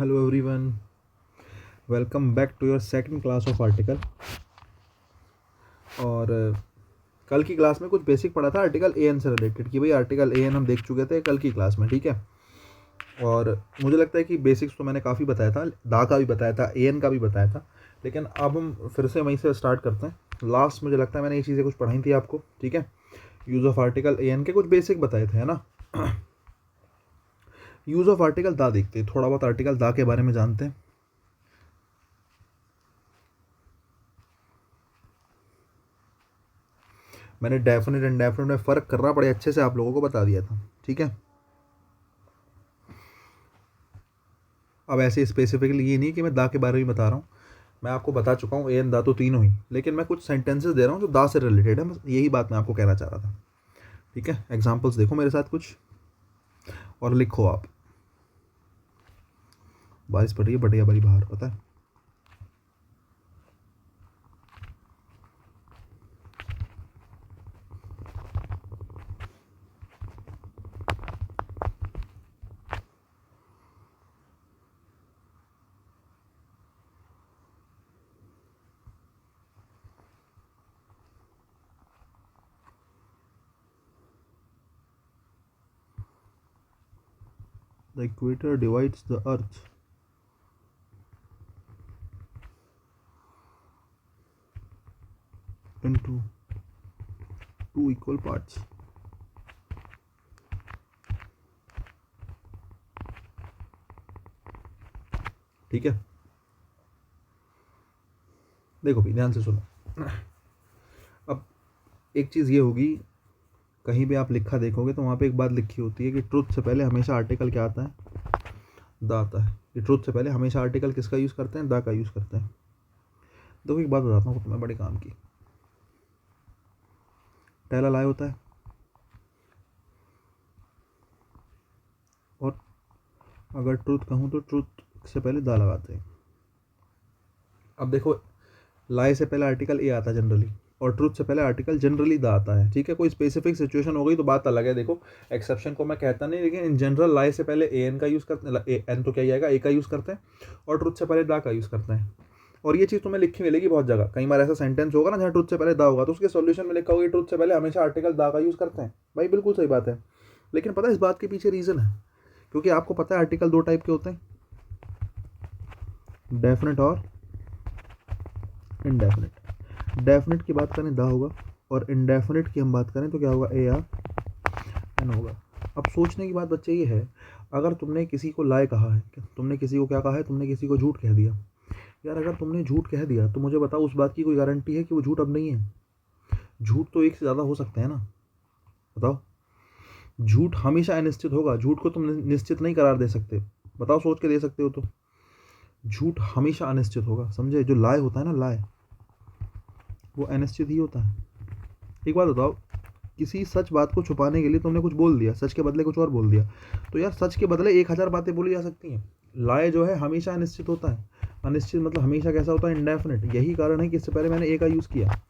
Hello everyone, welcome back to your second class of article. और कल की class में कुछ बेसिक पढ़ा था आर्टिकल ए एन से रिलेटेड कि भाई आर्टिकल ए एन हम देख चुके थे कल की क्लास में, ठीक है। और मुझे लगता है कि बेसिक्स तो मैंने काफ़ी बताया था, दा का भी बताया था, ए एन का भी बताया था, लेकिन अब हम फिर से वहीं से स्टार्ट करते हैं। लास्ट मुझे लगता है मैंने ये चीज़ें कुछ पढ़ाई थी आपको, ठीक है। Use of article A N के कुछ बेसिक बताए थे, है ना। यूज़ ऑफ आर्टिकल दा देखते हैं, थोड़ा बहुत आर्टिकल दा के बारे में जानते हैं। मैंने डेफिनेट एंड डेफिनेट में फ़र्क करना बड़े अच्छे से आप लोगों को बता दिया था, ठीक है। अब ऐसे स्पेसिफिकली ये नहीं कि मैं दा के बारे में बता रहा हूँ, मैं आपको बता चुका हूँ ए एन दा तो तीनों ही, लेकिन मैं कुछ सेंटेंसेस दे रहा हूँ जो दा से रिलेटेड है, बस यही बात मैं आपको कहना चाह रहा था, ठीक है। एग्जाम्पल्स देखो मेरे साथ कुछ और लिखो आप। बारिश पड़ रही है बढ़िया बड़ी बाहर, पता है। The equator divides the earth into two equal parts. ठीक है, देखो भी ध्यान से सुनो। अब एक चीज़ ये होगी, कहीं भी आप लिखा देखोगे तो वहाँ पे एक बात लिखी होती है कि ट्रुथ से पहले हमेशा आर्टिकल क्या आता है, दा आता है। कि ट्रुथ से पहले हमेशा आर्टिकल किसका यूज़ करते हैं, दा का यूज़ करते हैं। देखो एक बात बताता हूँ तुम्हें बड़े काम की। पहला लाई होता है और अगर ट्रुथ कहूँ तो ट्रुथ से पहले दा लगाते हैं। अब देखो लाई से पहले आर्टिकल ए आता है जनरली, और ट्रुथ से पहले आर्टिकल जनरली दा आता है, ठीक है। कोई स्पेसिफिक सिचुएशन हो गई तो बात अलग है। देखो एक्सेप्शन को मैं कहता नहीं, लेकिन इन जनरल लाई से पहले ए एन का यूज़ करते हैं, एन तो क्या ही आएगा, ए का यूज़ करते हैं, और ट्रुथ से पहले दा का यूज़ करते हैं। और ये चीज़ तुम्हें लिखी मिलेगी बहुत जगह, कई बार ऐसा सेंटेंस होगा ना जहाँ ट्रुथ से पहले दा होगा तो उसके सॉल्यूशन में लिखा होगा ट्रुथ से पहले हमेशा आर्टिकल दा का यूज़ करते हैं। भाई बिल्कुल सही बात है, लेकिन पता है इस बात के पीछे रीज़न है, क्योंकि आपको पता है आर्टिकल दो टाइप के होते हैं, डेफिनेट और इनडेफिनेट। डेफिनेट की बात करें दा होगा, और इनडेफिनेट की हम बात करें तो क्या होगा, ए या एन होगा। अब सोचने की बात बच्चे ये है, अगर तुमने किसी को लाए कहा है, तुमने किसी को क्या कहा है, तुमने किसी को झूठ कह दिया। यार अगर तुमने झूठ कह दिया तो मुझे बताओ उस बात की कोई गारंटी है कि वो झूठ अब नहीं है। झूठ तो एक से ज़्यादा हो सकते हैं ना, बताओ। झूठ हमेशा अनिश्चित होगा, झूठ को तुम निश्चित नहीं करार दे सकते। बताओ, सोच के दे सकते हो तो। झूठ हमेशा अनिश्चित होगा, समझे। जो लाए होता है ना, लाए वो अनिश्चित ही होता है। एक बात बताओ, किसी सच बात को छुपाने के लिए तुमने कुछ बोल दिया, सच के बदले कुछ और बोल दिया, तो यार सच के बदले 1000 बातें बोली जा सकती हैं। लाए जो है हमेशा अनिश्चित होता है। अनिश्चित मतलब हमेशा कैसा होता है, इनडेफिनेट। यही कारण है कि इससे पहले मैंने ए का यूज़ किया।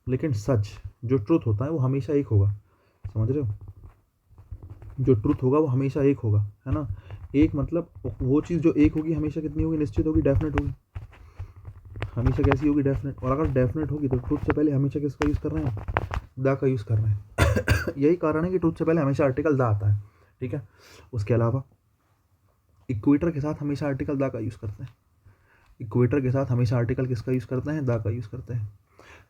लेकिन सच जो ट्रुथ होता है वो हमेशा एक होगा, समझ रहे हो। जो ट्रुथ होगा वो हमेशा एक होगा, है ना। एक मतलब वो चीज़ जो एक होगी हमेशा कितनी होगी, निश्चित होगी, डेफिनेट होगी। हमेशा कैसी होगी, डेफिनेट। और अगर डेफिनेट होगी तो ट्रुथ से पहले हमेशा किसका यूज़ कर रहे हैं, दा का यूज़ कर रहे हैं। यही कारण है कि ट्रुथ से पहले हमेशा आर्टिकल दा आता है, ठीक है। उसके अलावा इक्वेटर के साथ हमेशा आर्टिकल दा का यूज़ करते हैं। इक्वेटर के साथ हमेशा आर्टिकल किसका यूज़ करते हैं, दा का यूज़ करते हैं।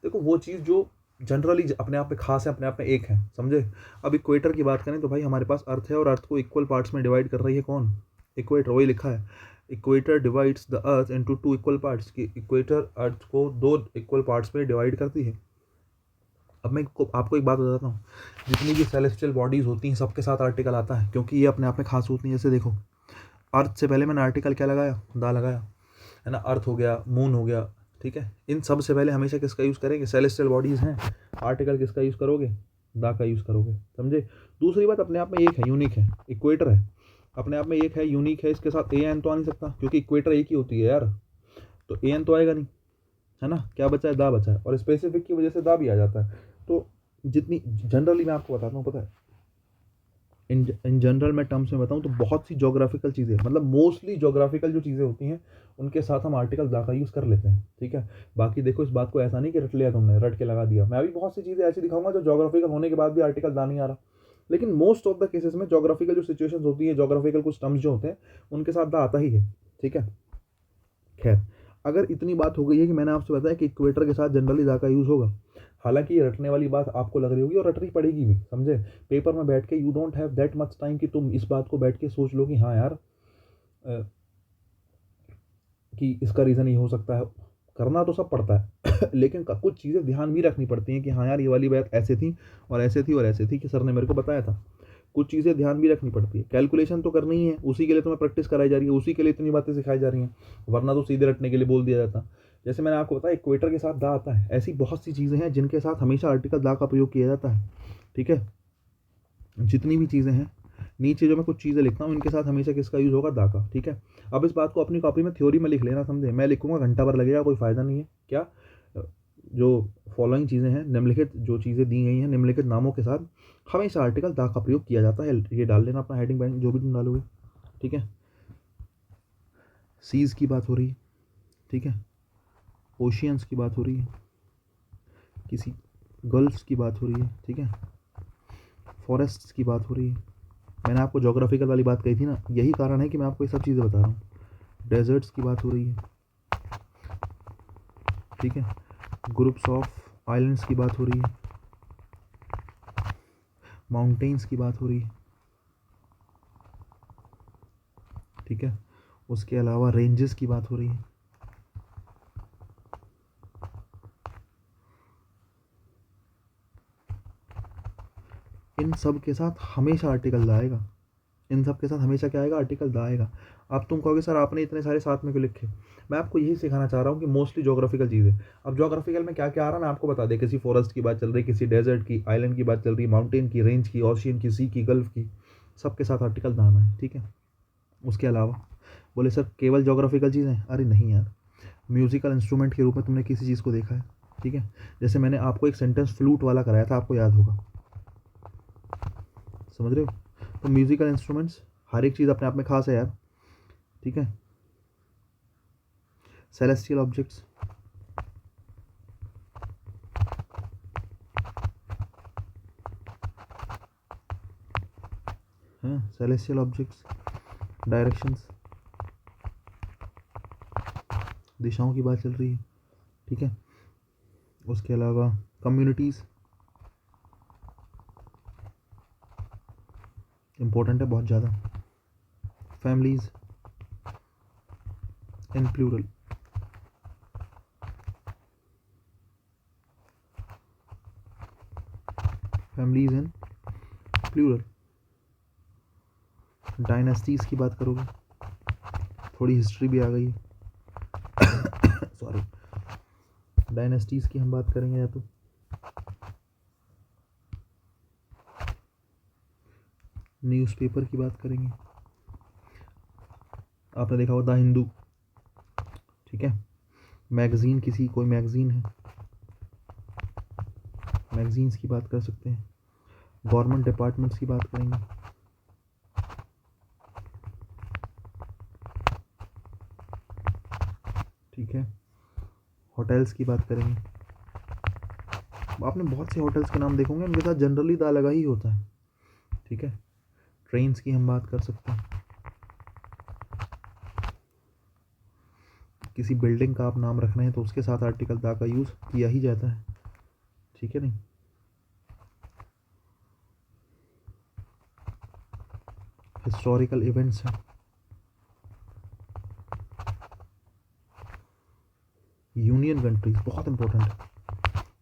देखो वो चीज़ जो जनरली अपने आप में खास है, अपने आप में एक है, समझे। अब इक्वेटर की बात करें तो भाई हमारे पास अर्थ है, और अर्थ को इक्वल पार्ट्स में डिवाइड कर रही है कौन, इक्वेटर। वही लिखा है, equator divides the earth into two equal parts, की इक्वेटर अर्थ को दो इक्वल पार्ट्स में डिवाइड करती है। अब मैं आपको एक बात बताता हूँ, जितनी भी सेलेस्टियल बॉडीज़ होती हैं सबके साथ आर्टिकल आता है, क्योंकि ये अपने आप में खास होती हैं। जैसे देखो अर्थ से पहले मैंने आर्टिकल क्या लगाया, दा लगाया, है ना। अर्थ हो गया, मून हो गया, ठीक है। इन सब से पहले हमेशा किसका यूज़ करेंगे, सेलेस्टियल बॉडीज़ हैं, आर्टिकल किसका यूज़ करोगे, दा का यूज़ करोगे, समझे। दूसरी बात, अपने आप में एक है, यूनिक है, इक्वेटर है, अपने आप में एक है, यूनिक है। इसके साथ ए एन तो आ नहीं सकता, क्योंकि इक्वेटर एक ही होती है यार, तो ए एन तो आएगा नहीं, है ना। क्या बचा है, दा बचा है, और स्पेसिफिक की वजह से दा भी आ जाता है। तो जितनी जनरली मैं आपको बताता हूँ, पता है इन जनरल मैं टर्म्स में बताऊं तो बहुत सी जोग्राफिकल चीज़ें, मतलब मोस्टली जोग्राफिकल जो चीज़ें होती हैं उनके साथ हम आर्टिकल दा का यूज़ कर लेते हैं, ठीक है। बाकी देखो इस बात को ऐसा नहीं कि रट लिया तुमने, रट के लगा दिया। मैं अभी बहुत सी चीज़ें ऐसी दिखाऊंगा जो जोग्राफिकल होने के बाद भी आर्टिकल दा नहीं आ रहा, लेकिन मोस्ट ऑफ द केसेस में जोग्राफिकल जो सिचुएशंस होती है, जोग्राफिकल कुछ टर्म्स जो होते हैं उनके साथ दा आता ही है, ठीक है। खैर, अगर इतनी बात हो गई है कि मैंने आपसे बताया कि इक्वेटर के साथ जनरली दा का यूज़ होगा, हालांकि ये रटने वाली बात आपको लग रही होगी और रटनी पड़ेगी भी, समझे। पेपर में बैठ के you don't have that much time कि तुम इस बात को बैठ के सोच लो कि हाँ यार कि इसका रीज़न ये हो सकता है। करना तो सब पड़ता है लेकिन कुछ चीज़ें ध्यान भी रखनी पड़ती हैं कि हाँ यार ये वाली बात ऐसे थी और ऐसे थी और ऐसे थी कि सर ने मेरे को बताया था। कुछ चीज़ें ध्यान भी रखनी पड़ती है, कैलकुलेशन तो करनी ही है, उसी के लिए तुम्हें प्रैक्टिस कराई जा रही है, उसी के लिए इतनी बातें सिखाई जा रही हैं, वरना तो सीधे रटने के लिए बोल दिया जाता। जैसे मैंने आपको बताया इक्वेटर के साथ दा आता है, ऐसी बहुत सी चीज़ें हैं जिनके साथ हमेशा आर्टिकल दा का प्रयोग किया जाता है, ठीक है। जितनी भी चीज़ें हैं, नीचे जो मैं कुछ चीज़ें लिखता हूँ इनके साथ हमेशा किसका यूज़ होगा, दा का, ठीक है। अब इस बात को अपनी कॉपी में थ्योरी में लिख लेना, समझे। मैं लिखूंगा घंटा भर लगेगा, कोई फ़ायदा नहीं है। क्या जो फॉलोइंग चीज़ें हैं, निम्नलिखित जो चीज़ें दी गई हैं निम्नलिखित नामों के साथ हमेशा आर्टिकल दा का प्रयोग किया जाता है। ये डाल लेना अपना हेडिंग बैंड जो भी तुम डालोगे, ठीक है। सीज़ की बात हो रही है, ठीक है। ओशियंस की बात हो रही है, किसी गल्फ्स की बात हो रही है, ठीक है। फॉरेस्ट्स की बात हो रही है। मैंने आपको जोग्राफिकल वाली बात कही थी ना, यही कारण है कि मैं आपको ये सब चीज़ें बता रहा हूँ। डेजर्ट्स की बात हो रही है, ठीक है। ग्रुप्स ऑफ आइलैंड्स की बात हो रही है, माउंटेन्स की बात हो रही है, ठीक है। उसके अलावा रेंजेस की बात हो रही है, इन सब के साथ हमेशा आर्टिकल दा आएगा। इन सब के साथ हमेशा क्या आएगा, आर्टिकल दा आएगा। अब तुम कहोगे सर आपने इतने सारे साथ में क्यों लिखे, मैं आपको यही सिखाना चाह रहा हूँ कि मोस्टली जोग्राफिकल चीज़ें। अब जोग्राफिकल में क्या क्या आ रहा है मैं आपको बता दें, किसी फॉरेस्ट की बात चल रही है, किसी डेजर्ट की, आइलैंड की बात चल रही है, माउंटेन की, रेंज की, ओशियन की, सी की, गल्फ की, सबके साथ आर्टिकल दाना है, ठीक है। उसके अलावा बोले सर केवल जोग्राफिकल चीज़ें, अरे नहीं यार, म्यूज़िकल इंस्ट्रूमेंट के रूप में तुमने किसी चीज़ को देखा है, ठीक है। जैसे मैंने आपको एक सेंटेंस फ्लूट वाला कराया था, आपको याद होगा, समझ रहे हो। तो म्यूज़िकल इंस्ट्रूमेंट्स, हर एक चीज़ अपने आप में खास है यार, ठीक है। सेलेस्टियल ऑब्जेक्ट्स, हैं सेलेस्टियल ऑब्जेक्ट्स, डायरेक्शंस, दिशाओं की बात चल रही है, ठीक है। उसके अलावा कम्युनिटीज़ इंपॉर्टेंट है बहुत ज़्यादा, families in plural, families in plural, dynasties की बात करोगे, थोड़ी हिस्ट्री भी आ गई है सॉरी, डायनेस्टीज़ की हम बात करेंगे, या तो न्यूज़पेपर की बात करेंगे, आपने देखा होगा द हिंदू, ठीक है। मैगज़ीन, किसी कोई मैगज़ीन है, मैगज़ीन्स की बात कर सकते हैं। गवर्नमेंट डिपार्टमेंट्स की बात करेंगे, ठीक है। होटल्स की बात करेंगे, आपने बहुत से होटल्स के नाम देखोगे उनके साथ जनरली दा लगा ही होता है, ठीक है। ट्रेन्स की हम बात कर सकते हैं, किसी बिल्डिंग का आप नाम रख रहे हैं तो उसके साथ आर्टिकल दा का यूज़ किया ही जाता है, ठीक है नहीं। हिस्टोरिकल इवेंट्स हैं, यूनियन कंट्रीज बहुत इंपॉर्टेंट है।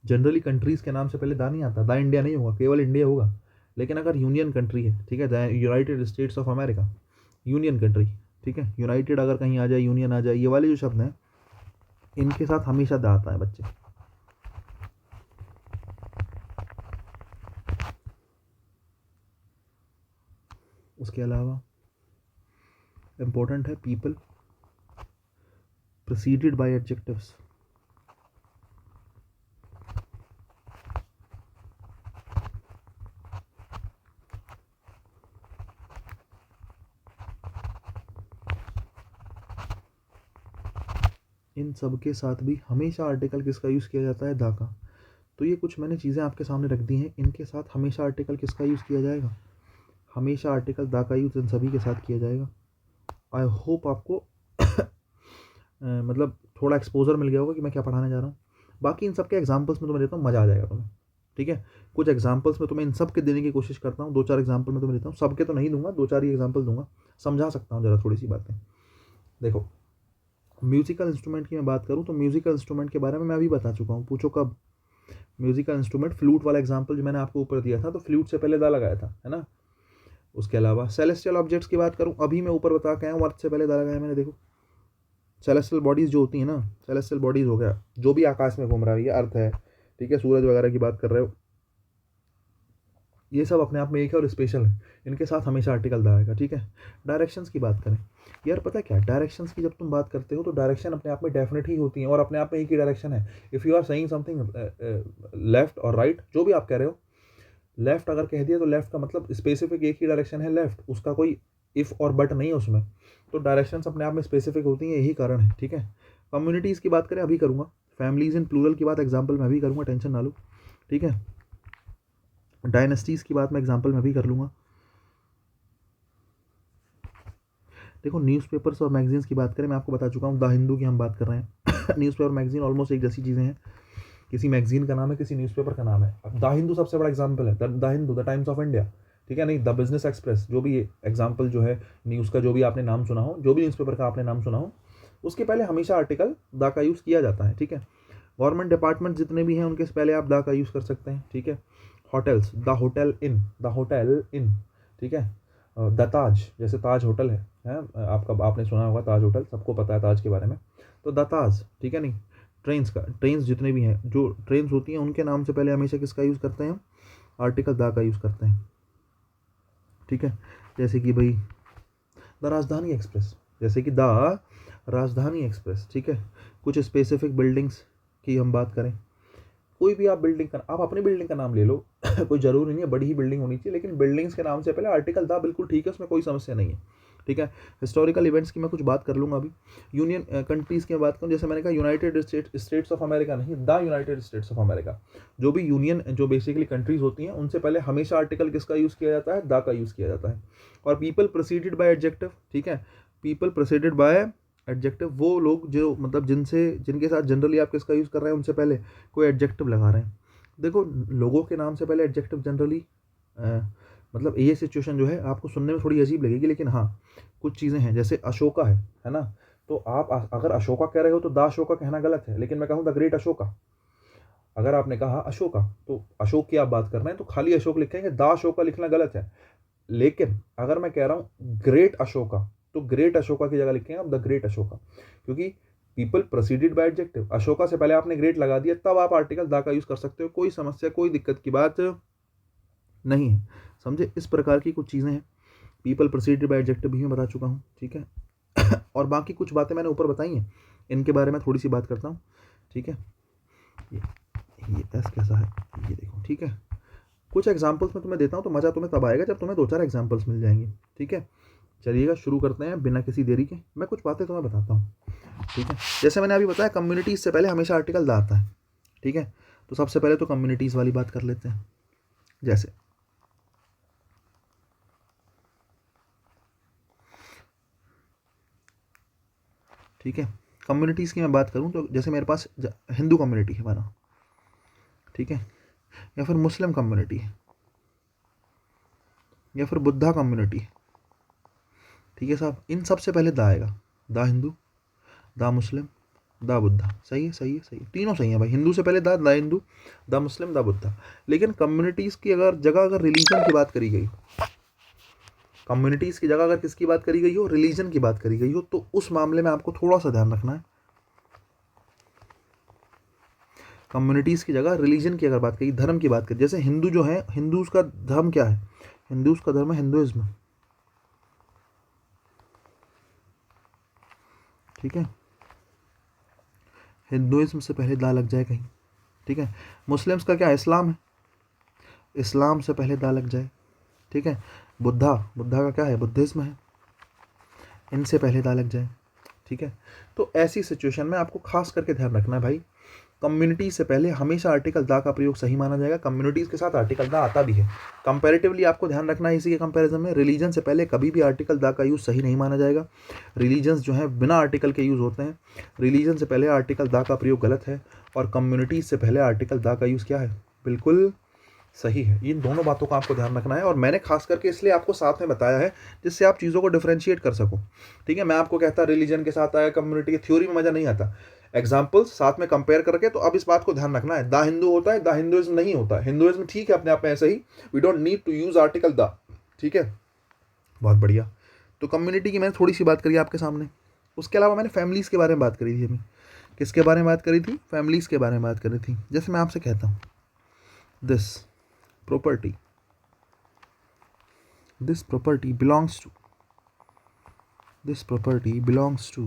जनरली कंट्रीज़ के नाम से पहले दा नहीं आता, दा इंडिया नहीं होगा, केवल इंडिया होगा। लेकिन अगर यूनियन कंट्री है, ठीक है, the United states of America, union country, ठीक है। यूनाइटेड अगर कहीं आ जाए, यूनियन आ जाए, ये वाले जो शब्द हैं इनके साथ हमेशा दा आता है बच्चे। उसके अलावा इम्पोर्टेंट है पीपल प्receded by adjectives, इन सब के साथ भी हमेशा आर्टिकल किसका यूज़ किया जाता है? दा का। तो ये कुछ मैंने चीज़ें आपके सामने रख दी हैं, इनके साथ हमेशा आर्टिकल किसका यूज़ किया जाएगा? हमेशा आर्टिकल दा का यूज़ इन सभी के साथ किया जाएगा। आई होप आपको मतलब थोड़ा एक्सपोजर मिल गया होगा कि मैं क्या पढ़ाने जा रहा हूँ। बाकी इन सब के एग्जाम्पल्स में तुम्हें देता हूँ, मज़ा आ जाएगा तुम्हें, ठीक है। कुछ एग्जाम्पल्स में तुम्हें इन सब के देने की कोशिश करता हूँ, 2-4 एग्जाम्पल में तुम्हें देता हूँ, सबके तो नहीं दूंगा, 2-4 ही एग्जाम्पल दूंगा, समझा सकता हूँ ज़रा थोड़ी सी बातें। देखो, म्यूज़िकल इंस्ट्रूमेंट की मैं बात करूँ तो म्यूज़िकल इंस्ट्रूमेंट के बारे में मैं अभी बता चुका हूँ। पूछो कब? म्यूज़िकल इंस्ट्रूमेंट, फ्लूट वाला एग्जाम्पल जो मैंने आपको ऊपर दिया था, तो फ्लूट से पहले दा लगाया था, है ना। उसके अलावा सेलेस्टियल ऑब्जेक्ट्स की बात करूँ, अभी मैं ऊपर बता के आया हूँ, अर्थ से पहले दा लगाया मैंने। देखो, सेलेस्टियल बॉडीज़ जो होती हैं ना, सेलेस्टियल बॉडीज़ हो गया जो भी आकाश में घूम रहा है, ये अर्थ है, ठीक है, सूरज वगैरह की बात कर रहे हो, ये सब अपने आप में एक है और स्पेशल है, इनके साथ हमेशा आर्टिकल दा आएगा, ठीक है। डायरेक्शंस की बात करें, यार पता है क्या, डायरेक्शंस की जब तुम बात करते हो तो डायरेक्शन अपने आप में डेफिनेट ही होती है और अपने आप में एक ही डायरेक्शन है। If you are saying something left और राइट, जो भी आप कह रहे हो, लेफ्ट अगर कह दिया तो लेफ्ट का मतलब स्पेसिफिक एक ही डायरेक्शन है लेफ्ट, उसका कोई इफ़ और बट नहीं है उसमें। तो डायरेक्शंस अपने आप में स्पेसिफिक होती हैं, यही कारण है, ठीक है। कम्युनिटीज़ की बात करें, अभी करूँगा। फैमिलीज़ इन प्लूरल की बात एग्जाम्पल मैं भी करूँगा, टेंशन ना लो, ठीक है। डायनेस्टीज़ की बात मैं एग्जाम्पल में भी कर लूँगा। देखो, न्यूज़पेपर्स और मैगजीन्स की बात करें, मैं आपको बता चुका हूँ, द हिंदू की हम बात कर रहे हैं। न्यूज़पेपर मैगजीन ऑलमोस्ट एक जैसी चीज़ें हैं, किसी मैगजीन का नाम है, किसी न्यूज़पेपर का नाम है। अब द हिंदू सबसे बड़ा एग्जाम्पल है, the Hindu, the times of India, ठीक है, नहीं द बिजनेस एक्सप्रेस, जो भी एग्जाम्पल जो है न्यूज़ का, जो भी आपने नाम सुना हो, जो भी न्यूज़पेपर का आपने नाम सुना हो, उसके पहले हमेशा आर्टिकल द का यूज़ किया जाता है, ठीक है। गवर्नमेंट डिपार्टमेंट जितने भी हैं उनके पहले आप द का यूज़ कर सकते हैं, ठीक है। Hotels, the hotel in, the hotel in, ठीक है। द ताज, जैसे ताज होटल है, आपका आपने सुना होगा ताज होटल, सबको पता है ताज के बारे में, तो द ताज, ठीक है। नहीं, ट्रेन्स का, ट्रेन्स जितने भी हैं, जो ट्रेन्स होती हैं उनके नाम से पहले हमेशा किसका यूज़ करते हैं? आर्टिकल द का यूज़ करते हैं, ठीक है। जैसे कि भाई द राजधानी एक्सप्रेस, जैसे कि द राजधानी एक्सप्रेस, ठीक है। कुछ स्पेसिफिक बिल्डिंग्स की हम बात करें, कोई भी आप बिल्डिंग का, आप अपनी बिल्डिंग का नाम ले लो, कोई ज़रूरी नहीं है बड़ी ही बिल्डिंग होनी चाहिए, लेकिन बिल्डिंग्स के नाम से पहले आर्टिकल दा बिल्कुल ठीक है, उसमें कोई समस्या नहीं है, ठीक है। हिस्टोरिकल इवेंट्स की मैं कुछ बात कर लूँगा अभी। यूनियन कंट्रीज़ की मैं बात करूँ, जैसे मैंने कहा यूनाइटेड स्टेट्स ऑफ अमेरिका, नहीं the United states of America. जो भी यूनियन, जो बेसिकली कंट्रीज़ होती हैं, उनसे पहले हमेशा आर्टिकल किसका यूज़ किया जाता है? द का यूज़ किया जाता है। और पीपल प्रोसीडेड बाय एडजेक्टिव, ठीक है, पीपल प्रोसीडेड बाय एडजेक्टिव, वो लोग जो मतलब जिनके साथ जनरली आप किसका यूज़ कर रहे हैं, उनसे पहले कोई एडजेक्टिव लगा रहे हैं। देखो, लोगों के नाम से पहले एडजेक्टिव जनरली मतलब ये सिचुएशन जो है आपको सुनने में थोड़ी अजीब लगेगी, लेकिन हाँ, कुछ चीज़ें हैं, जैसे अशोका है ना, तो आप अगर अशोका कह रहे हो तो द अशोका कहना गलत है, लेकिन मैं कहूँ द ग्रेट अशोका। अगर आपने कहा अशोका, तो अशोक की आप बात कर रहे हैं तो खाली अशोक लिखेंगे, द अशोका लिखना गलत है। लेकिन अगर मैं कह रहा हूँ ग्रेट अशोका, तो ग्रेट अशोका की जगह लिखेंगे आप द ग्रेट अशोका, क्योंकि people proceeded by adjective, Ashoka से पहले आपने ग्रेट लगा दिया, तब आप आर्टिकल द का यूज़ कर सकते हो, कोई समस्या, कोई दिक्कत की बात नहीं है, समझे। इस प्रकार की कुछ चीज़ें हैं। पीपल प्रोसीडेड बाय एडजेक्टिव भी मैं बता चुका हूँ, ठीक है। और बाकी कुछ बातें मैंने ऊपर बताई हैं, इनके बारे में थोड़ी सी बात करता हूँ, ठीक है। ये एस कैसा है, ये देखो, ठीक है। कुछ एग्जाम्पल्स में तुम्हें देता हूँ, तो मज़ा तुम्हें तब आएगा जब तुम्हें 2-4 एग्जाम्पल्स मिल जाएंगे, ठीक है। चलिएगा, शुरू करते हैं बिना किसी देरी के। मैं कुछ बातें तुम्हें बताता हूँ, ठीक है। जैसे मैंने अभी बताया, कम्युनिटीज़ से पहले हमेशा आर्टिकल द आता है, ठीक है। तो सबसे पहले तो कम्युनिटीज़ वाली बात कर लेते हैं। जैसे ठीक है, कम्युनिटीज़ की मैं बात करूँ तो जैसे मेरे पास हिंदू कम्युनिटी है माना, ठीक है, या फिर मुस्लिम कम्युनिटी है, या फिर बुद्धा कम्युनिटी है, ठीक है साहब। इन सबसे पहले द आएगा, the Hindu, the Muslim, the Buddha. सही है, सही है, सही है, तीनों सही है भाई। हिंदू से पहले the Hindu, the Muslim, the Buddha. लेकिन कम्युनिटीज़ की अगर जगह, अगर रिलीजन की बात करी गई, कम्युनिटीज़ की जगह अगर किसकी बात करी गई हो, रिलीजन की बात करी गई हो, तो उस मामले में आपको थोड़ा सा ध्यान रखना है। कम्युनिटीज़ की जगह रिलीजन की अगर बात करी, धर्म की बात करी, जैसे हिंदू जो है, हिंदूज़ का धर्म क्या है? हिंदूज़ का धर्म है हिंदुइज्म, ठीक है। हिंदुइज्म से पहले दा लग जाए कहीं, ठीक है। मुस्लिम्स का क्या है? इस्लाम है, इस्लाम से पहले दा लग जाए, ठीक है। बुद्धा, बुद्धा का क्या है? बुद्धिज्म है, इनसे पहले दा लग जाए, ठीक है। तो ऐसी सिचुएशन में आपको खास करके ध्यान रखना है भाई, कम्युनिटी से पहले हमेशा आर्टिकल द का प्रयोग सही माना जाएगा। कम्युनिटीज़ के साथ आर्टिकल द आता भी है। कंपैरेटिवली आपको ध्यान रखना है इसी के कंपैरिजन में, रिलीजन से पहले कभी भी आर्टिकल द का यूज़ सही नहीं माना जाएगा। रिलीजन्स जो हैं बिना आर्टिकल के यूज़ होते हैं। रिलीजन से पहले आर्टिकल द का प्रयोग गलत है, और कम्युनिटीज़ से पहले आर्टिकल द का यूज़ क्या है, बिल्कुल सही है। इन दोनों बातों का आपको ध्यान रखना है, और मैंने खास करके इसलिए आपको साथ में बताया है जिससे आप चीज़ों को डिफरेंशिएट कर सको। ठीक है, मैं आपको कहता रिलीजन के साथ आया, कम्युनिटी की थ्योरी में मजा नहीं आता, एग्जाम्पल्स साथ में कंपेयर करके। तो अब इस बात को ध्यान रखना है, द हिंदू होता है, द हिंदुइज्म नहीं होता। हिंदुइज्म ठीक है अपने आप में ऐसे ही, we don't need to use article the. ठीक है, बहुत बढ़िया। तो कम्युनिटी की मैंने थोड़ी सी बात करी आपके सामने। उसके अलावा मैंने फैमिलीज़ के बारे में बात करी थी अभी। किसके बारे में बात करी थी, फैमिलीज़ के बारे में बात करी थी। जैसे मैं आपसे कहता हूँ, this property, this property belongs to this property belongs to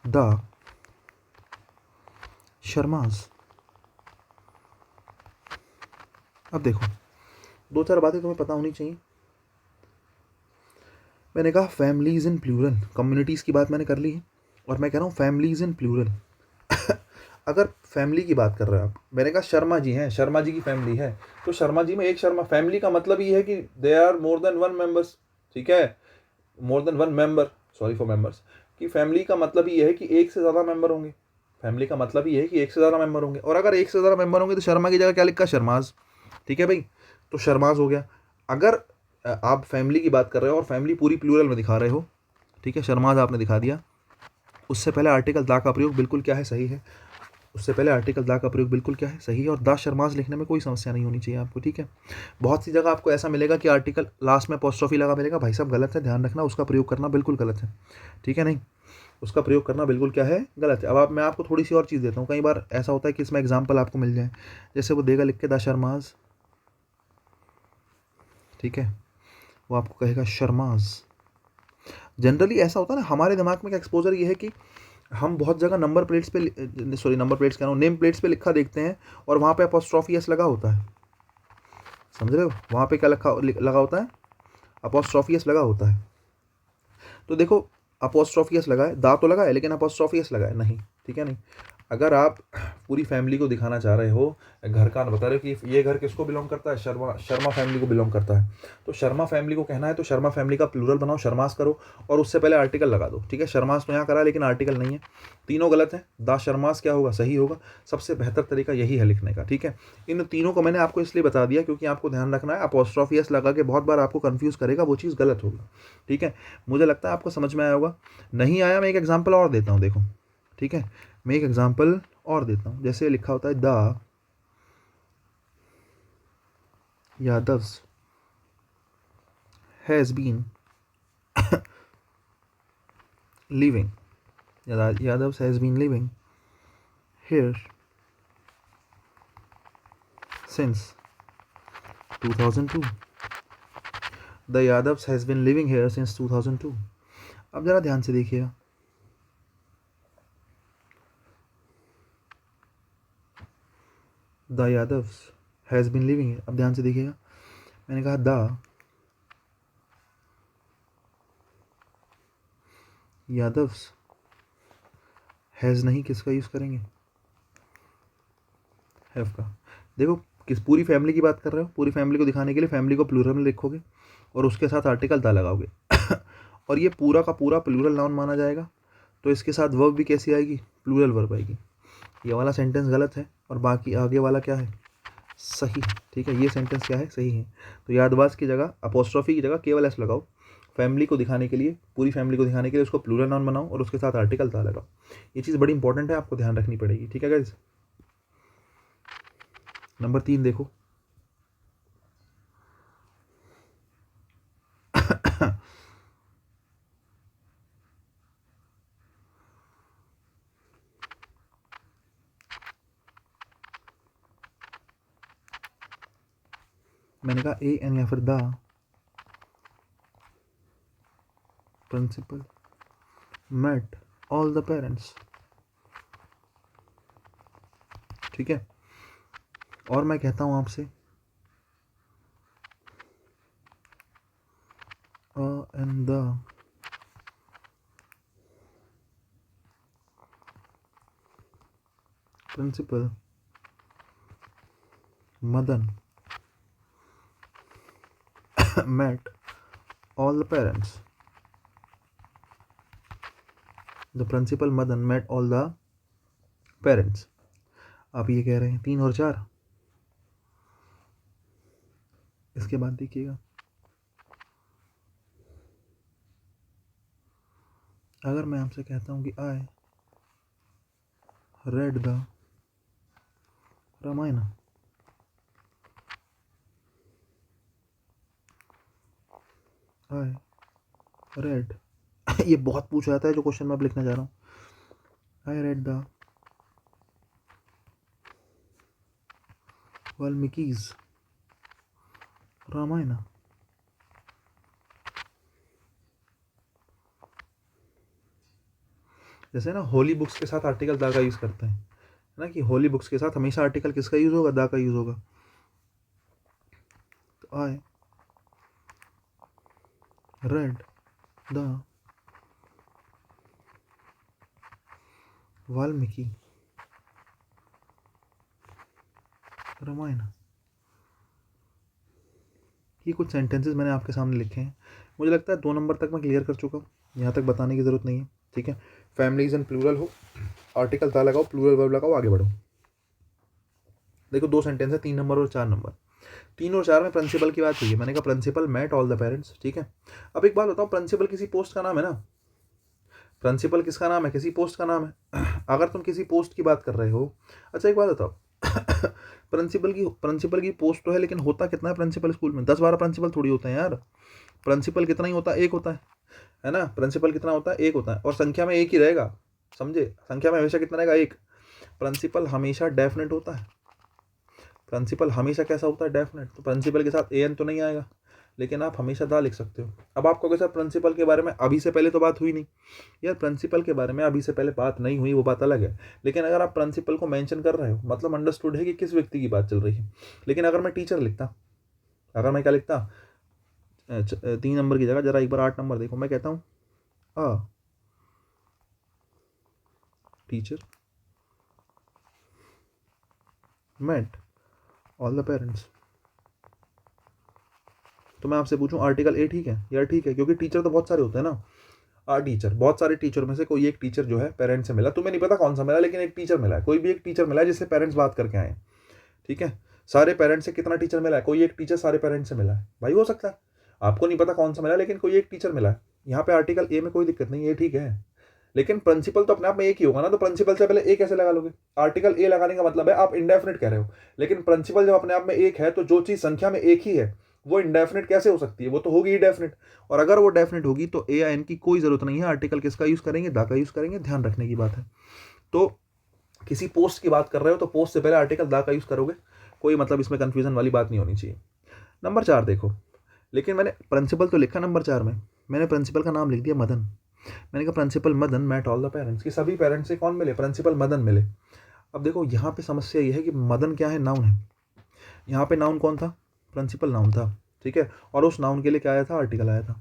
the Sharma's. अब देखो, दो चार बातें तुम्हें पता होनी चाहिए। मैंने कहा फैमिलीज इन प्लूरल, कम्युनिटीज़ की बात मैंने कर ली है, और मैं कह रहा हूँ फैमिलीज इन प्लूरल। अगर फैमिली की बात कर रहे हो आप, मैंने कहा शर्मा जी हैं, शर्मा जी की फैमिली है, तो शर्मा जी में एक शर्मा, फैमिली का मतलब ये है कि they are more than one members. ठीक है, more than one member, sorry for members, कि फैमिली का मतलब ये है कि एक से ज़्यादा मेंबर होंगे। फैमिली का मतलब ये है कि एक से ज़्यादा मेंबर होंगे, और अगर एक से ज़्यादा मेंबर होंगे तो शर्मा की जगह क्या लिखा, शर्माज। ठीक है भाई, तो शर्माज हो गया। अगर आप फैमिली की बात कर रहे हो और फैमिली पूरी प्लूरल में दिखा रहे हो, ठीक है, शर्माज आपने दिखा दिया, उससे पहले आर्टिकल दा का प्रयोग बिल्कुल क्या है, सही है। उससे पहले आर्टिकल दा का प्रयोग बिल्कुल क्या है, सही है, और दा शर्माज लिखने में कोई समस्या नहीं होनी चाहिए आपको। ठीक है, बहुत सी जगह आपको ऐसा मिलेगा कि आर्टिकल लास्ट में अपोस्ट्रोफी लगा मिलेगा, भाई साहब गलत है, ध्यान रखना, उसका प्रयोग करना बिल्कुल गलत है। ठीक है, नहीं, उसका प्रयोग करना बिल्कुल क्या है, गलत है। अब मैं आपको थोड़ी सी और चीज़ देता हूँ। कई बार ऐसा होता है कि इसमें एग्जाम्पल आपको मिल जाए, जैसे वो देगा लिख के दा शर्माज, ठीक है, वो आपको कहेगा शर्माज। जनरली ऐसा होता है ना, हमारे दिमाग में का एक्सपोजर ये है कि हम बहुत जगह नंबर प्लेट्स पे, सॉरी नंबर प्लेट्स कह रहा हूँ, नेम प्लेट्स पे लिखा देखते हैं, और वहाँ पे अपोस्ट्रोफी एस लगा होता है। समझ रहे हो, वहाँ पे क्या लगा होता है, अपोस्ट्रोफी एस लगा होता है। तो देखो, अपोस्ट्रोफी एस लगा है, दा तो लगा है, लेकिन अपोस्ट्रोफी एस लगा है नहीं। ठीक है, नहीं, अगर आप पूरी फैमिली को दिखाना चाह रहे हो, घर का बता रहे हो कि ये घर किसको बिलोंग करता है, शर्मा, शर्मा फैमिली को बिलोंग करता है, तो शर्मा फैमिली को कहना है तो शर्मा फैमिली का प्लूरल बनाओ, शर्मास करो, और उससे पहले आर्टिकल लगा दो। ठीक है, शर्मास तो यहाँ करा लेकिन आर्टिकल नहीं है, तीनों गलत है। दा शर्मास क्या होगा, सही होगा। सबसे बेहतर तरीका यही है लिखने का। ठीक है, इन तीनों को मैंने आपको इसलिए बता दिया क्योंकि आपको ध्यान रखना है, अपोस्ट्रोफी एस लगा के बहुत बार आपको कंफ्यूज करेगा, वो चीज़ गलत होगा। ठीक है, मुझे लगता है आपको समझ में आया होगा। नहीं आया, मैं एक एग्जाम्पल और देता हूँ, देखो। ठीक है, मैं एक एग्जाम्पल और देता हूँ। जैसे लिखा होता है the Yadavs has been living, Yadavs has been living here since 2002. The Yadavs has been living here since 2002. अब जरा ध्यान से देखिएगा, the Yadavs has been living here, अब ध्यान से देखिएगा, मैंने कहा द यादव्स हैज़ नहीं, किसका यूज़ करेंगे, हैव का। देखो, किस पूरी फैमिली की बात कर रहे हो, पूरी फैमिली को दिखाने के लिए फैमिली को प्लूरल में लिखोगे और उसके साथ आर्टिकल द लगाओगे और ये पूरा का पूरा प्लूरल नाउन माना जाएगा, तो इसके साथ वर्ब भी कैसी आएगी, प्लूरल वर्ब आएगी। ये वाला सेंटेंस गलत है, और बाकी आगे वाला क्या है, सही है। ठीक है, ये सेंटेंस क्या है, सही है। तो यादवास की जगह, अपोस्ट्रोफी की जगह केवल एस लगाओ, फैमिली को दिखाने के लिए, पूरी फैमिली को दिखाने के लिए उसको प्लूरल नाउन बनाओ और उसके साथ आर्टिकल दा लगाओ। ये चीज़ बड़ी इंपॉर्टेंट है, आपको ध्यान रखनी पड़ेगी। ठीक है गाइस, नंबर 3 देखो मैंने कहा ए एन या फिर the principal met all the parents. ठीक है, और मैं कहता हूं आपसे and the principal Madan met all the parents. The principal Madan met all the parents. आप ये कह रहे हैं 3 और 4। इसके बाद देखिएगा, अगर मैं आपसे कहता हूं कि I read the Ramayana, I read ये बहुत पूछा जाता है जो क्वेश्चन मैं अब लिखने जा रहा हूं। I read the Valmiki's Ramayana. जैसे ना होली बुक्स के साथ आर्टिकल दा का यूज करते हैं, है ना, कि होली बुक्स के साथ हमेशा आर्टिकल किसका यूज होगा, दा का यूज होगा। तो I read the Valmiki Ramayana. ये कुछ सेंटेंसेस मैंने आपके सामने लिखे हैं। मुझे लगता है 2 नंबर तक मैं क्लियर कर चुका हूँ, यहाँ तक बताने की ज़रूरत नहीं है। ठीक है, फैमिलीज एंड प्लूरल हो, आर्टिकल ता लगाओ, प्लूरल वर्ब लगाओ, आगे बढ़ो। देखो 2 सेंटेंस है, 3 नंबर और 4 नंबर। 3 और 4 में प्रिंसिपल की बात हुई है, मैंने कहा principal met all the parents. ठीक है, अब एक बात बताओ, प्रिंसिपल किसी पोस्ट का नाम है ना, प्रिंसिपल किसका नाम है, किसी पोस्ट का नाम है। अगर तुम किसी पोस्ट की बात कर रहे हो, अच्छा एक बात बताओ प्रिंसिपल की पोस्ट तो है, लेकिन होता कितना है प्रिंसिपल स्कूल में? 10-12 प्रिंसिपल थोड़ी होते हैं यार। प्रिंसिपल कितना ही होता है, एक होता है ना। प्रिंसिपल कितना होता है, एक होता है, और संख्या में एक ही रहेगा, समझे, संख्या में हमेशा कितना रहेगा, एक। प्रिंसिपल हमेशा डेफिनेट होता है, प्रिंसिपल हमेशा कैसा होता है, डेफिनेट। तो प्रिंसिपल के साथ एन तो नहीं आएगा, लेकिन आप हमेशा दा लिख सकते हो। अब आपको कैसा, प्रिंसिपल के बारे में अभी से पहले तो बात हुई नहीं यार, प्रिंसिपल के बारे में अभी से पहले बात नहीं हुई, वो बात अलग है। लेकिन अगर आप प्रिंसिपल को मेंशन कर रहे हो, मतलब अंडरस्टूड है कि किस व्यक्ति की बात चल रही है। लेकिन अगर मैं टीचर लिखता, अगर मैं क्या लिखता, 3 नंबर की जगह जरा एक बार 8 नंबर देखो, मैं कहता हूँ a teacher met all the parents. तो मैं आपसे पूछूं आर्टिकल ए ठीक है यार? ठीक है, क्योंकि टीचर तो बहुत सारे होते हैं ना। टीचर, बहुत सारे टीचर में से कोई एक टीचर जो है पेरेंट्स से मिला, तुम्हें नहीं पता कौन सा मिला, लेकिन एक टीचर मिला है, कोई भी एक टीचर मिला है जिससे पेरेंट्स बात करके आए। ठीक है, सारे पेरेंट्स से कितना टीचर मिला है, कोई एक टीचर सारे पेरेंट्स से मिला है भाई, हो सकता है आपको नहीं पता कौन सा मिला, लेकिन कोई एक टीचर मिला है। यहाँ पे आर्टिकल ए में कोई दिक्कत नहीं है, ठीक है, लेकिन प्रिंसिपल तो अपने आप में एक ही होगा ना, तो प्रिंसिपल से पहले ए कैसे लगा लोगे? आर्टिकल ए लगाने का मतलब है आप इंडेफिनिट कह रहे हो, लेकिन प्रिंसिपल जब अपने आप में एक है, तो जो चीज संख्या में एक ही है वो इंडेफिनिट कैसे हो सकती है? वो तो होगी ही डेफिनिट। और अगर वो डेफिनिट होगी तो ए या एन की कोई जरूरत नहीं है, आर्टिकल किसका यूज करेंगे, दा का यूज करेंगे, ध्यान रखने की बात है। तो किसी पोस्ट की बात कर रहे हो तो पोस्ट से पहले आर्टिकल दा का यूज करोगे, कोई मतलब इसमें कंफ्यूजन वाली बात नहीं होनी चाहिए। नंबर 4 देखो, लेकिन मैंने प्रिंसिपल तो लिखा नंबर 4 में, मैंने प्रिंसिपल का नाम लिख दिया मदन। मैंने कहा principal Madan met all the parents, कि सभी पेरेंट्स से कौन मिले, प्रिंसिपल मदन मिले। अब देखो यहाँ पे समस्या ये है कि मदन क्या है, नाउन है। यहाँ पे नाउन कौन था, प्रिंसिपल नाउन था। ठीक है, और उस नाउन के लिए क्या आया था, आर्टिकल आया था।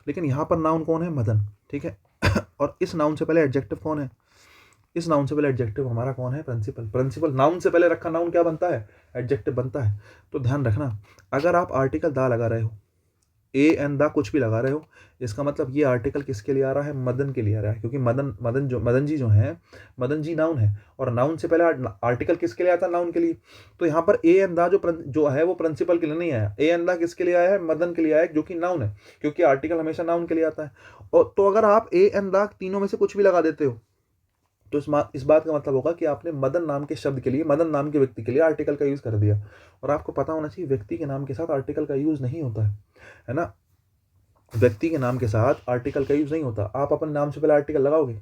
लेकिन यहाँ पर नाउन कौन है, मदन। ठीक है और इस नाउन से पहले एडजेक्टिव कौन है, इस नाउन से पहले एडजेक्टिव हमारा कौन है, प्रिंसिपल। प्रिंसिपल नाउन से पहले रखा नाउन क्या बनता है, एडजेक्टिव बनता है। तो ध्यान रखना, अगर आप आर्टिकल दा लगा रहे हो, ए एंड दा कुछ भी लगा रहे हो, इसका मतलब ये आर्टिकल किसके लिए आ रहा है, मदन के लिए आ रहा है, क्योंकि मदन जी जो है, मदन जी नाउन है, और नाउन से पहले आर्टिकल किसके लिए आता है, नाउन के लिए। तो यहाँ पर ए एंड दा जो है वो प्रिंसिपल के लिए नहीं आया, ए एंड दा किसके लिए आया है, मदन के लिए आया है, जो कि नाउन है, क्योंकि आर्टिकल हमेशा नाउन के लिए आता है। और तो अगर आप ए एंड दा तीनों में से कुछ भी लगा देते हो, तो इस बात का मतलब होगा कि आपने मदन नाम के शब्द के लिए, मदन नाम के व्यक्ति के लिए आर्टिकल का यूज कर दिया। और आपको पता होना चाहिए व्यक्ति के नाम के साथ आर्टिकल का यूज नहीं होता है ना, व्यक्ति के नाम के साथ आर्टिकल का यूज नहीं होता। आप अपने नाम से पहले आर्टिकल लगाओगे,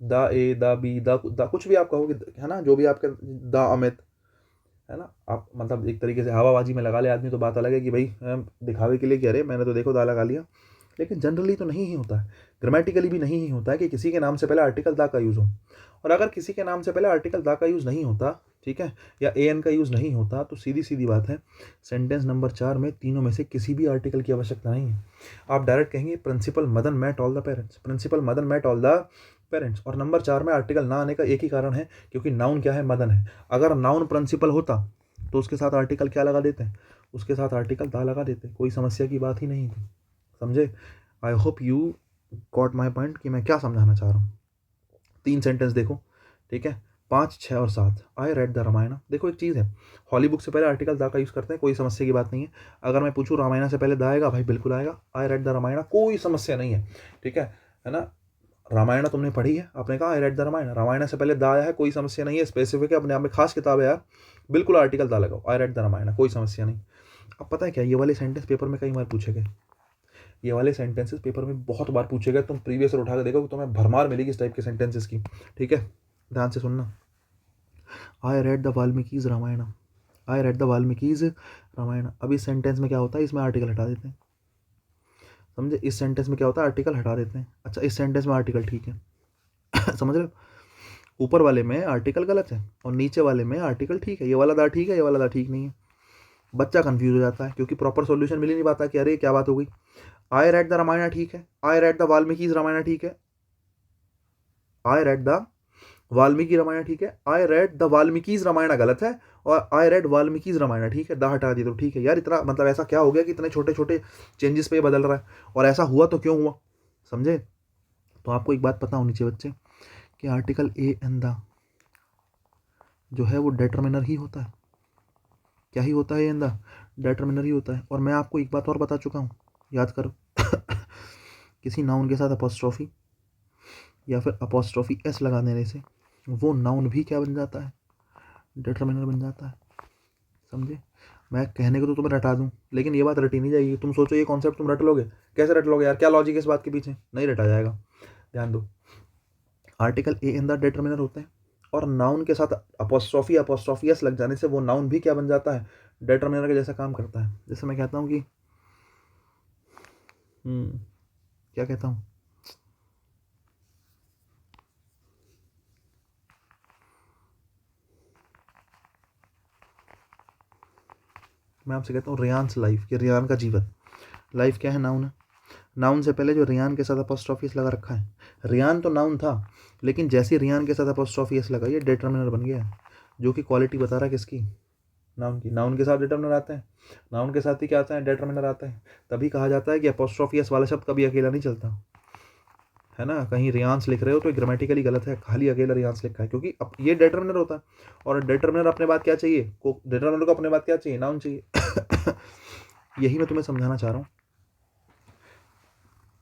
दा ए, दा बी, दा कुछ भी आप कहोगे, है ना, जो भी आपके, दा अमित, है ना, आप मतलब एक तरीके से हवाबाजी में लगा ले आदमी तो बात अलग है कि भाई दिखावे के लिए कह रहे, मैंने तो देखो दा लगा लिया। लेकिन जनरली तो नहीं ही होता है, ग्रामेटिकली भी नहीं ही होता है कि किसी के नाम से पहले आर्टिकल दा का यूज़ हो। और अगर किसी के नाम से पहले आर्टिकल दा का यूज़ नहीं होता, ठीक है, या ए एन का यूज़ नहीं होता, तो सीधी सीधी बात है, सेंटेंस नंबर 4 में तीनों में से किसी भी आर्टिकल की आवश्यकता नहीं है। आप डायरेक्ट कहेंगे principal Madan met all the parents, principal Madan met all the parents. और नंबर 4 में आर्टिकल ना आने का एक ही कारण है, क्योंकि नाउन क्या है, मदन है। अगर नाउन प्रिंसिपल होता तो उसके साथ आर्टिकल क्या लगा देते हैं, उसके साथ आर्टिकल दा लगा देते, कोई समस्या की बात ही नहीं थी। समझे? I hope you got my point कि मैं क्या समझाना चाह रहा हूँ। 3 सेंटेंस देखो, ठीक है, 5, 6 और 7। I read the Ramayana. देखो एक चीज़ है, हॉली बुक से पहले आर्टिकल दा का यूज़ करते हैं, कोई समस्या की बात नहीं है। अगर मैं पूछूँ रामायण से पहले दा आएगा, भाई बिल्कुल आएगा। आई रेड द रामायण, कोई समस्या नहीं है, ठीक है ना। रामायण तुमने पढ़ी है, आपने कहा I read the Ramayana, Ramayana से पहले दा आया है, कोई समस्या नहीं है, स्पेसिफिक है, अपने आप में खास किताब है यार, बिल्कुल आर्टिकल दा लगाओ, आई रेड द रामायण, कोई समस्या नहीं। अब पता है क्या, ये वाले सेंटेंस पेपर में कई बार पूछे गए, ये वाले सेंटेंसेस पेपर में बहुत बार पूछे गए। तुम प्रीवियस ईयर उठा के देखो, तुम्हें भरमार मिलेगी इस टाइप के सेंटेंसेस की, ठीक है, ध्यान से सुनना। I read the Valmiki's Ramayana, I read the Valmiki's Ramayana. अब इस सेंटेंस में क्या होता है, इसमें आर्टिकल हटा देते हैं। समझे? इस सेंटेंस में क्या होता है, आर्टिकल हटा देते हैं। अच्छा, इस सेंटेंस में आर्टिकल ठीक है समझ रहे हो? ऊपर वाले में आर्टिकल गलत है और नीचे वाले में आर्टिकल ठीक है। ये वाला दा ठीक है, ये वाला दा ठीक नहीं है। बच्चा कंफ्यूज हो जाता है, क्योंकि प्रॉपर सॉल्यूशन मिल ही नहीं पाता कि अरे क्या बात हो गई। आई रेड द रामायण ठीक है, I read the Valmiki's Ramayana ठीक है, I read the Valmiki Ramayana ठीक है, I read the Valmiki's Ramayana गलत है, और आई रेड वाल्मीकिज रामायण ठीक है, दा हटा दिया तो ठीक है। यार इतना मतलब ऐसा क्या हो गया कि इतने छोटे छोटे चेंजेस पे बदल रहा है, और ऐसा हुआ तो क्यों हुआ? समझे? तो आपको एक बात पता होनी चाहिए बच्चे, कि आर्टिकल ए एंड द जो है वो डेटर्मिनर ही होता है। क्या ही होता है? ए एंड द डेटर्मिनर ही होता है। और मैं आपको एक बात और बता चुका हूँ, याद करो किसी नाउन के साथ अपोस्ट्रोफी या फिर अपोस्ट्रोफी एस लगा देने से वो नाउन भी क्या बन जाता है, डिटर्मिनर बन जाता है। समझे? मैं कहने को तो तुम्हें रटा दूं, लेकिन ये बात रटी नहीं जाएगी। तुम सोचो ये कॉन्सेप्ट तुम रट लोगे, कैसे रट लोगे यार, क्या लॉजिक है इस बात के पीछे? नहीं रटा जाएगा। ध्यान दो, article a in the determiner होते हैं, और नाउन के साथ अपोस्ट्रोफी अपोस्ट्रोफी एस लग जाने से वो नाउन भी क्या बन जाता है, डिटर्मिनर के जैसा काम करता है। जैसे मैं कहता हूँ कि क्या कहता हूँ, मैं आपसे कहता हूँ रियान्स लाइफ, कि रियान का जीवन। लाइफ क्या है, नाउन है। नाउन से पहले जो रियान के साथ अपोस्ट्रोफी एस लगा रखा है, रियान तो नाउन था, लेकिन जैसे रियान के साथ अपोस्ट्रोफी एस लगा, ये डिटर्मिनर बन गया है, जो कि क्वालिटी बता रहा है किसकी, नाउन की। नाउन के साथ डिटर्मिनर आते हैं, नाउन के साथ ही क्या आता है, डिटर्मिनर आता है। तभी कहा जाता है कि अपोस्ट्रोफी एस वाला शब्द कभी अकेला नहीं चलता, है ना। कहीं रियांस लिख रहे हो तो ग्रामेटिकली गलत है, खाली अकेला रियांस लिखा है, क्योंकि अब ये डिटर्मिनर होता है, और डिटर्मिनर अपने बात क्या चाहिए, को डिटर्मिनर को अपने बात क्या चाहिए, नाउन चाहिए यही मैं तुम्हें समझाना चाह रहा हूँ।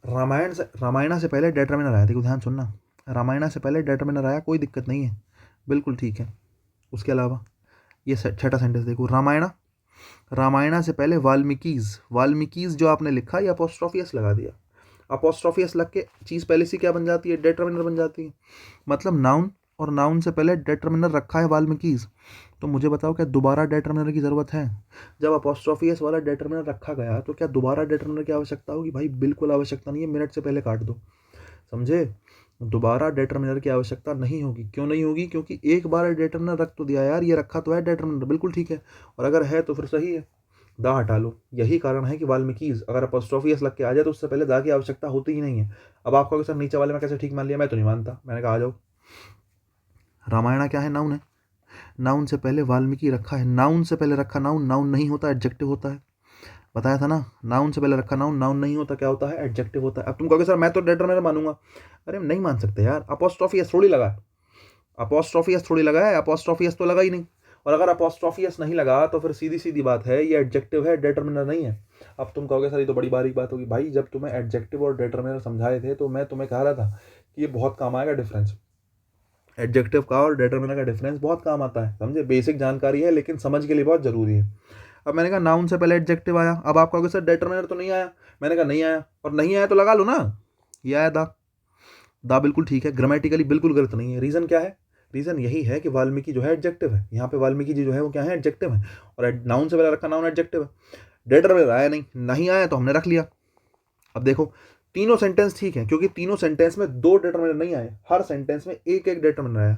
रामायण से पहले डिटर्मिनर आया, देखो ध्यान सुनना, रामायण से पहले डिटर्मिनर आया, कोई दिक्कत नहीं है, बिल्कुल ठीक है। उसके अलावा ये छठा सेंटेंस देखो, रामायण से पहले वाल्मीकिज जो आपने लिखा, ये अपोस्ट्रोफी एस लगा दिया। अपोस्ट्रोफी एस लग के चीज़ पहले से क्या बन जाती है, डिटर्मिनर बन जाती है। मतलब नाउन, और नाउन से पहले डिटर्मिनर रखा है वाल्मीकिज, तो मुझे बताओ क्या दोबारा डिटर्मिनर की ज़रूरत है? जब अपोस्ट्रोफी एस वाला डिटर्मिनर रखा गया तो क्या दोबारा डिटर्मिनर की आवश्यकता होगी? भाई बिल्कुल आवश्यकता नहीं है, मिनट से पहले काट दो। समझे? दोबारा डिटर्मिनर की आवश्यकता नहीं होगी। क्यों नहीं होगी? क्योंकि एक बार डिटर्मिनर रख तो दिया यार, ये रखा तो है डिटर्मिनर, बिल्कुल ठीक है, और अगर है तो फिर सही है, दा हटा लो। यही कारण है कि वाल्मीकिज अगर अपोस्ट्रोफी एस लग के आ जाए तो उससे पहले दा की आवश्यकता होती ही नहीं है। अब आप कहोगे सर नीचे वाले में कैसे ठीक मान लिया, मैं तो नहीं मानता। मैंने कहा आ जाओ, रामायण क्या है, नाउन है, नाउन से पहले वाल्मीकि रखा है, नाउन से पहले रखा नाउन, नाउन नहीं होता, एडजेक्टिव होता है। बताया था ना, नाउन से पहले रखा नाउन, नाउन नहीं होता, क्या होता है, एडजेक्टिव होता है। अब तुम कहोगे सर मैं तो डिटर्मिनर मानूंगा, अरे नहीं मान सकते यार, अपोस्ट्रोफी एस थोड़ी लगा है, अपोस्ट्रोफी एस थोड़ी लगा है, अपोस्ट्रोफी एस तो लगा ही नहीं। और अगर अपोस्ट्रोफी एस नहीं लगा तो फिर सीधी सीधी बात है, ये एडजेक्टिव है, डिटर्मिनर नहीं है। अब तुम कहोगे सर ये तो बड़ी बारीक बात होगी। भाई जब तुम्हें एडजेक्टिव और डिटर्मिनर समझाए थे तो मैं तुम्हें कह रहा था कि ये बहुत काम आएगा डिफरेंस, एडजेक्टिव का और डिटर्मिनर का डिफरेंस बहुत काम आता है। समझे? बेसिक जानकारी है लेकिन समझ के लिए बहुत ज़रूरी है। अब मैंने कहा नाउन से पहले एडजेक्टिव आया, अब आप कहोगे सर डिटर्मिनर तो नहीं आया। मैंने कहा नहीं आया, और नहीं आया तो लगा लो ना, ये आया दा, दा बिल्कुल ठीक है, ग्रामेटिकली बिल्कुल गलत नहीं है। रीज़न क्या है? रीज़न यही है कि वाल्मीकि जो है एडजेक्टिव है, यहाँ पे वाल्मीकि जी जो है वो क्या है, एडजेक्टिव है, और नाउन से पहले रखा नाउन एडजेक्टिव है। डिटर्मिनर आया नहीं, नहीं आया तो हमने रख लिया। अब देखो तीनों सेंटेंस ठीक है, क्योंकि तीनों सेंटेंस में दो डिटर्मिनर नहीं आए, हर सेंटेंस में एक एक डिटर्मिनर आया।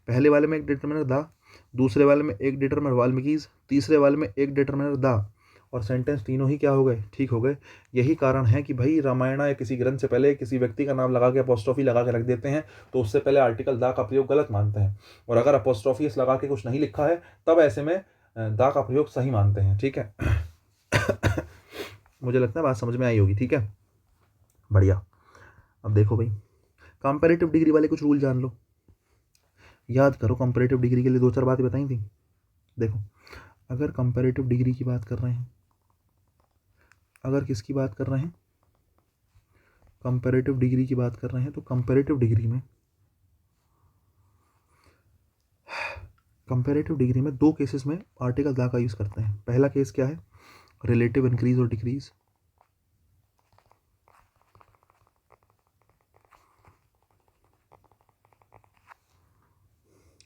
पहले वाले में एक डिटर्मिनर दा, दूसरे वाले में एक डिटर्मिनर वाल्मीकिज, तीसरे वाले में एक डिटर्मिनर दा, और सेंटेंस तीनों ही क्या हो गए, ठीक हो गए। यही कारण है कि भाई रामायण या किसी ग्रंथ से पहले किसी व्यक्ति का नाम लगा के अपोस्ट्रोफी लगा के रख देते हैं तो उससे पहले आर्टिकल दा का प्रयोग गलत मानते हैं, और अगर अपोस्ट्रोफी लगा के कुछ नहीं लिखा है तब ऐसे में दा का प्रयोग सही मानते हैं। ठीक है मुझे लगता है बात समझ में आई होगी। ठीक है, बढ़िया। अब देखो भाई, कंपैरेटिव डिग्री वाले कुछ रूल जान लो, याद करो। कंपैरेटिव डिग्री के लिए 2-4 बातें बताई थी। देखो, अगर कंपैरेटिव डिग्री की बात कर रहे हैं, अगर किसकी बात कर रहे हैं, कंपैरेटिव डिग्री की बात कर रहे हैं, तो कंपैरेटिव डिग्री में 2 केसेस में आर्टिकल दा का यूज़ करते हैं। पहला केस क्या है, रिलेटिव इंक्रीज और डिक्रीज।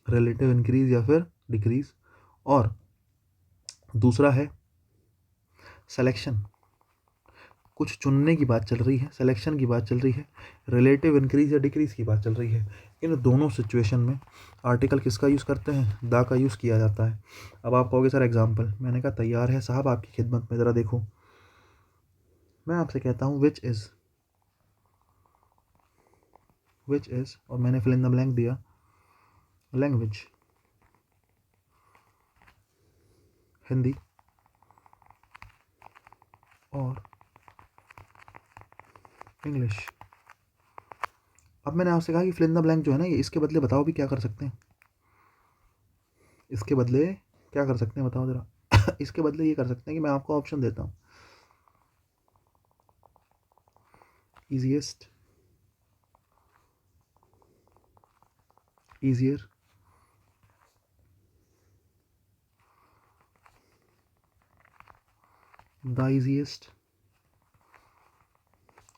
रिलेटिव इंक्रीज या फिर डिक्रीज। और दूसरा है सिलेक्शन, कुछ चुनने की बात चल रही है, सिलेक्शन की बात चल रही है, रिलेटिव इंक्रीज या डिक्रीज की बात चल रही है। इन दोनों सिचुएशन में आर्टिकल किसका यूज़ करते हैं, दा का यूज़ किया जाता है। अब आप कहोगे सर एग्जाम्पल, मैंने कहा तैयार है साहब आपकी खिदमत में, ज़रा देखो। मैं आपसे कहता हूँ विच इज़ और मैंने फिल इन द ब्लैंक दिया, लैंग्वेज, हिंदी और इंग्लिश। अब मैंने आपसे कहा कि फिल इन द ब्लैंक जो है ना, ये इसके बदले बताओ भी क्या कर सकते हैं, इसके बदले क्या कर सकते हैं बताओ ज़रा इसके बदले ये कर सकते हैं कि मैं आपको ऑप्शन देता हूँ, ईजीएस्ट, ईजियर, द ईजीएस्ट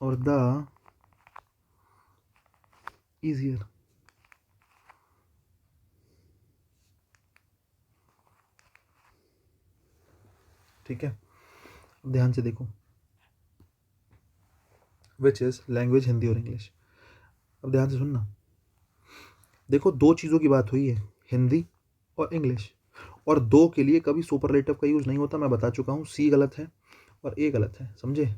और द ईजियर। ठीक है, ध्यान से देखो, विच इज़ लैंग्वेज, हिंदी और इंग्लिश। अब ध्यान से सुनना, देखो 2 चीज़ों की बात हुई है, हिंदी और इंग्लिश, और 2 के लिए कभी सुपरलेटिव का यूज़ नहीं होता। मैं बता चुका हूँ, सी गलत है और ए गलत है, समझे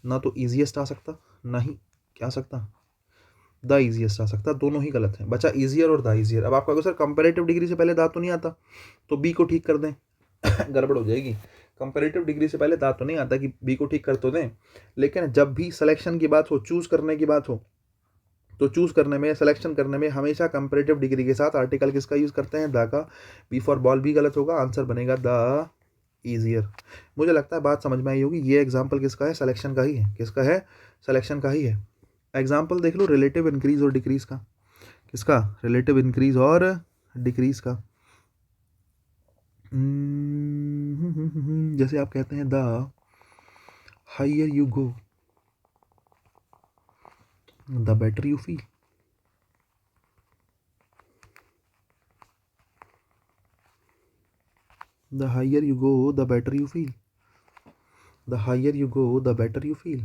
ना। तो ईजीएस्ट आ सकता, ना ही क्या आ सकता, द ईजीएस्ट आ सकता, दोनों ही गलत है। बचा ईजियर और द ईजियर। अब आप कहोगे सर कंपैरेटिव डिग्री से पहले दा तो नहीं आता, तो बी को ठीक कर दें गड़बड़ हो जाएगी। कंपैरेटिव डिग्री से पहले दा तो नहीं आता कि बी को ठीक कर तो दें, लेकिन जब भी सिलेक्शन की बात हो, चूज करने की बात हो, तो चूज करने में, सिलेक्शन करने में हमेशा कंपैरेटिव डिग्री के साथ आर्टिकल किसका यूज करते हैं, दा का। बी फॉर बॉल भी गलत होगा, आंसर बनेगा द ईजियर। मुझे लगता है बात समझ में आई होगी। ये एग्जाम्पल किसका है, सिलेक्शन का ही है। किसका है, सिलेक्शन का ही है। एग्जाम्पल देख लो, रिलेटिव इंक्रीज और डिक्रीज का। किसका, रिलेटिव इंक्रीज और डिक्रीज का। जैसे आप कहते हैं the higher you go the better you feel. The higher you go the better you feel. The higher you go the better you feel.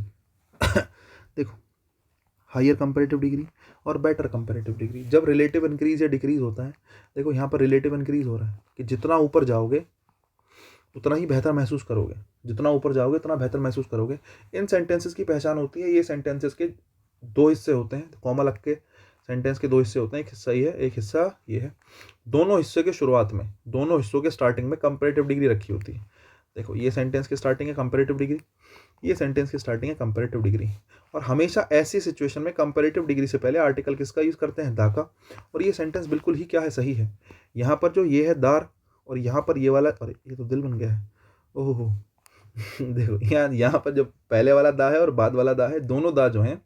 देखो, हायर कंपैरेटिव डिग्री और बेटर कंपैरेटिव डिग्री, जब relative increase या decrease होता है, देखो यहाँ पर relative increase हो रहा है कि जितना ऊपर जाओगे उतना ही बेहतर महसूस करोगे, जितना ऊपर जाओगे उतना बेहतर महसूस करोगे। इन सेंटेंसेस की पहचान होती है, ये सेंटेंसेस के 2 हिस्से होते हैं, कॉमा लग के सेंटेंस के 2 हिस्से होते हैं, एक हिस्सा ये है, एक हिस्सा ये है। दोनों हिस्से के शुरुआत में, दोनों हिस्सों के स्टार्टिंग में कंपैरेटिव डिग्री रखी होती है। देखो, ये सेंटेंस की स्टार्टिंग है कंपैरेटिव डिग्री, ये सेंटेंस की स्टार्टिंग है कंपैरेटिव डिग्री। और हमेशा ऐसी सिचुएशन में कंपैरेटिव डिग्री से पहले आर्टिकल किसका यूज करते हैं, दा का। और ये सेंटेंस बिल्कुल ही क्या है, सही है। यहाँ पर जो ये है दार, और यहाँ पर ये वाला, अरे ये तो दिल बन गया है, ओहो देखो यहाँ पर जो पहले वाला दा है और बाद वाला दा है, दोनों दा जो हैं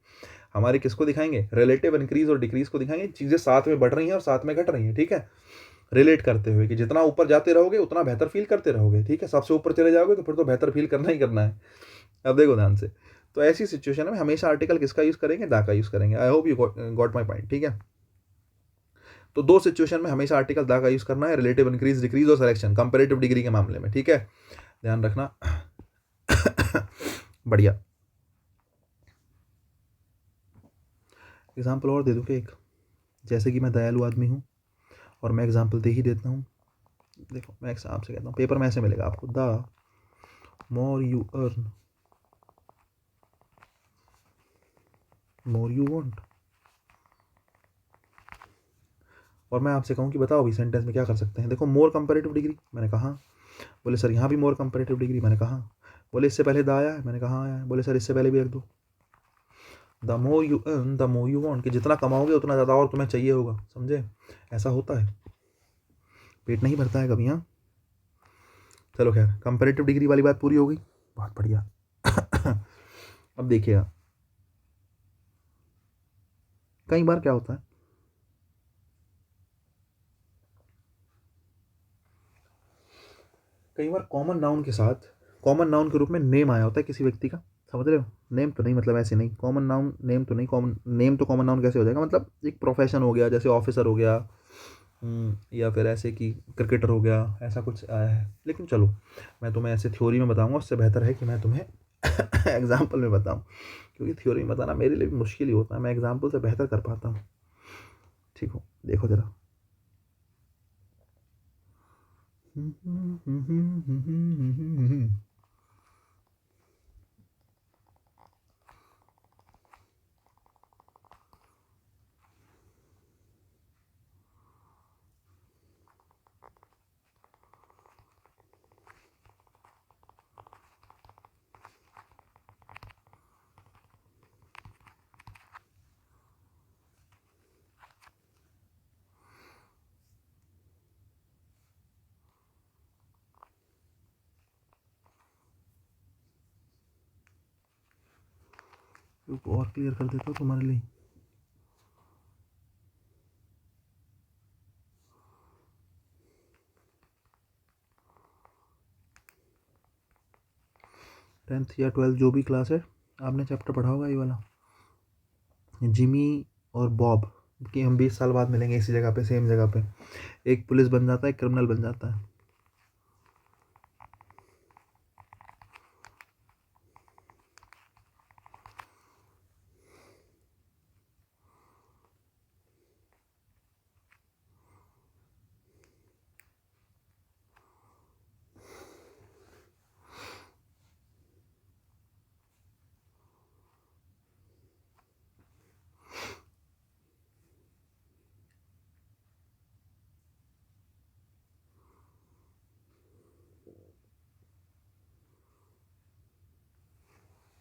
हमारे किसको दिखाएंगे, रिलेटिव इंक्रीज और डिक्रीज को दिखाएंगे। चीजें साथ में बढ़ रही हैं और साथ में घट रही हैं। ठीक है, रिलेट करते हुए कि जितना ऊपर जाते रहोगे उतना बेहतर फील करते रहोगे। ठीक है, सबसे ऊपर चले जाओगे तो फिर तो बेहतर फील करना ही करना है। अब देखो ध्यान से, तो ऐसी सिचुएशन में हमेशा आर्टिकल किसका यूज करेंगे, दा का यूज करेंगे। I hope you got my point. ठीक है, तो 2 सिचुएशन में हमेशा आर्टिकल दा का यूज करना है, रिलेटिव इंक्रीज डिक्रीज और सिलेक्शन कंपैरेटिव डिग्री के मामले में। ठीक है, ध्यान रखना बढ़िया। एग्जाम्पल और दे दूँ क्या एक, जैसे कि मैं दयालु आदमी हूँ और मैं एग्जाम्पल दे ही देता हूँ। देखो, मैं आपसे कहता हूँ, पेपर में ऐसे मिलेगा आपको, the more you earn, more you want। और मैं आपसे कहूँ कि बताओ अभी सेंटेंस में क्या कर सकते हैं। देखो मोर कंपेरेटिव डिग्री, मैंने कहा। बोले सर यहाँ भी मोर कंपेरेटिव डिग्री, मैंने कहा। बोले इससे पहले द आया है, मैंने कहा आया है। बोले सर इससे पहले भी रख दो। The more you earn the more you want, कि जितना कमाओगे उतना ज़्यादा और तुम्हें चाहिए होगा, समझे। ऐसा होता है, पेट नहीं भरता है कभी। हाँ चलो खैर, कंपेरेटिव डिग्री वाली बात पूरी हो गई, बहुत बढ़िया। अब देखिए आप, कई बार क्या होता है, कई बार कॉमन नाउन के साथ कॉमन नाउन के रूप में नेम आया होता है किसी व्यक्ति का, समझ रहे हो। नेम तो नहीं, मतलब ऐसे नहीं, कॉमन नाउन नेम तो नहीं, कॉमन नेम तो कॉमन नाउन कैसे हो जाएगा, मतलब एक प्रोफेशन हो गया, जैसे ऑफिसर हो गया, या फिर ऐसे कि क्रिकेटर हो गया, ऐसा कुछ आया है। लेकिन चलो मैं तुम्हें ऐसे थ्योरी में बताऊंगा, उससे बेहतर है कि मैं तुम्हें एग्जाम्पल में बताऊं, क्योंकि थ्योरी में बताना मेरे लिए भी मुश्किल ही होता है, मैं एग्जाम्पल से बेहतर कर पाता हूँ। ठीक हो, देखो जरा। और क्लियर कर देता हूँ तुम्हारे लिए। टेंथ या ट्वेल्थ जो भी क्लास है, आपने चैप्टर पढ़ा होगा ये वाला, जिमी और बॉब, कि हम 20 साल बाद मिलेंगे इसी जगह पे, सेम जगह पे। एक पुलिस बन जाता है, एक क्रिमिनल बन जाता है।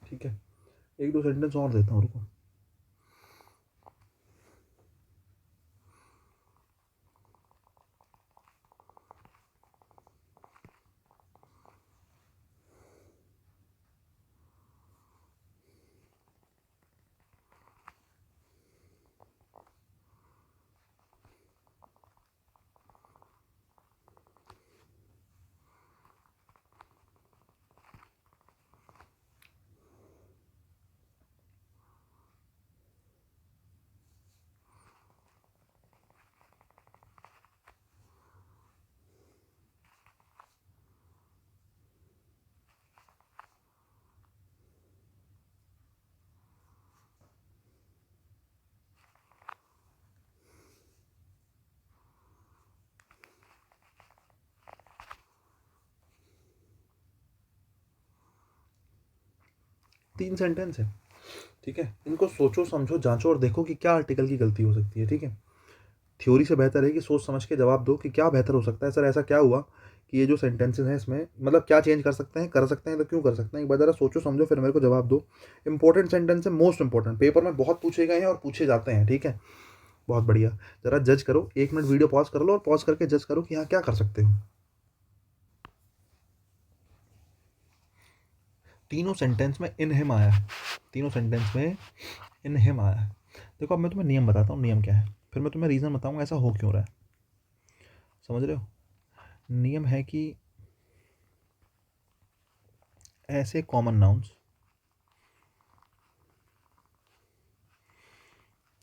ठीक है, एक दो सेंटेंस और देता हूँ, रुको। तीन सेंटेंस है, ठीक है। इनको सोचो समझो जांचो और देखो कि क्या आर्टिकल की गलती हो सकती है, ठीक है। थ्योरी से बेहतर है कि सोच समझ के जवाब दो कि क्या बेहतर हो सकता है। सर ऐसा क्या हुआ कि ये जो सेंटेंसेस हैं इसमें मतलब क्या चेंज कर सकते हैं तो क्यों कर सकते हैं, एक बार ज़रा सोचो समझो फिर मेरे को जवाब दो। इंपॉर्टेंट सेंटेंस है, मोस्ट इंपॉर्टेंट, पेपर में बहुत पूछे गए हैं और पूछे जाते हैं, ठीक है। बहुत बढ़िया, ज़रा जज करो, 1 मिनट वीडियो पॉज कर लो और पॉज करके जज करो कि यहाँ क्या कर सकते हो। तीनों सेंटेंस में इन हिम आया है, तीनों सेंटेंस में इन हिम आया है। देखो अब मैं तुम्हें नियम बताता हूँ, नियम क्या है, फिर मैं तुम्हें रीज़न बताऊँगा ऐसा हो क्यों रहा है, समझ रहे हो। नियम है कि ऐसे कॉमन नाउन्स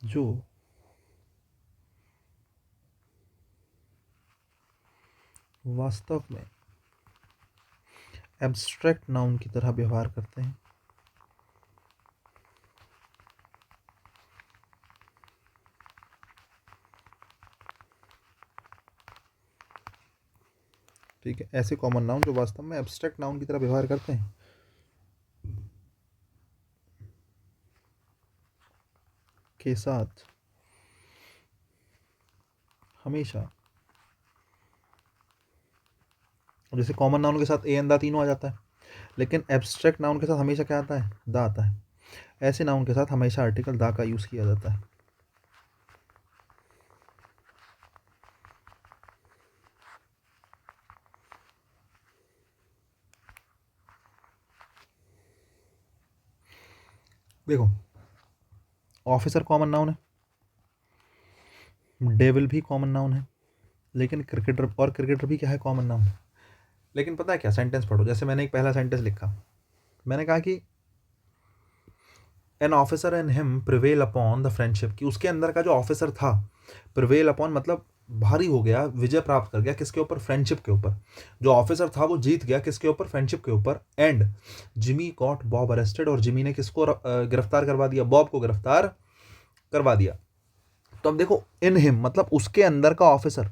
जो वास्तव में एब्स्ट्रैक्ट नाउन की तरह व्यवहार करते हैं, ठीक है, ऐसे कॉमन नाउन जो वास्तव में एब्स्ट्रैक्ट नाउन की तरह व्यवहार करते हैं। के साथ हमेशा, जैसे कॉमन नाउन के साथ ए एन दा तीनों आ जाता है, लेकिन एब्स्ट्रैक्ट नाउन के साथ हमेशा क्या आता है, दा आता है। ऐसे नाउन के साथ हमेशा आर्टिकल दा का यूज़ किया जाता है। देखो, ऑफिसर कॉमन नाउन है, डेविल भी कॉमन नाउन है, लेकिन क्रिकेटर भी क्या है, कॉमन नाउन है। लेकिन पता है क्या, सेंटेंस पढ़ो, जैसे मैंने एक पहला सेंटेंस लिखा, मैंने कहा कि an officer and him prevail upon the friendship, कि उसके अंदर का जो ऑफिसर था, प्रिवेल अपॉन मतलब भारी हो गया, विजय प्राप्त कर गया, किसके ऊपर, फ्रेंडशिप के ऊपर। जो ऑफिसर था वो जीत गया, किसके ऊपर, फ्रेंडशिप के ऊपर। And Jimmy got Bob arrested, और जिमी ने किसको गिरफ्तार करवा दिया, बॉब को गिरफ्तार करवा दिया। तो अब देखो, इन हिम मतलब उसके अंदर का ऑफिसर,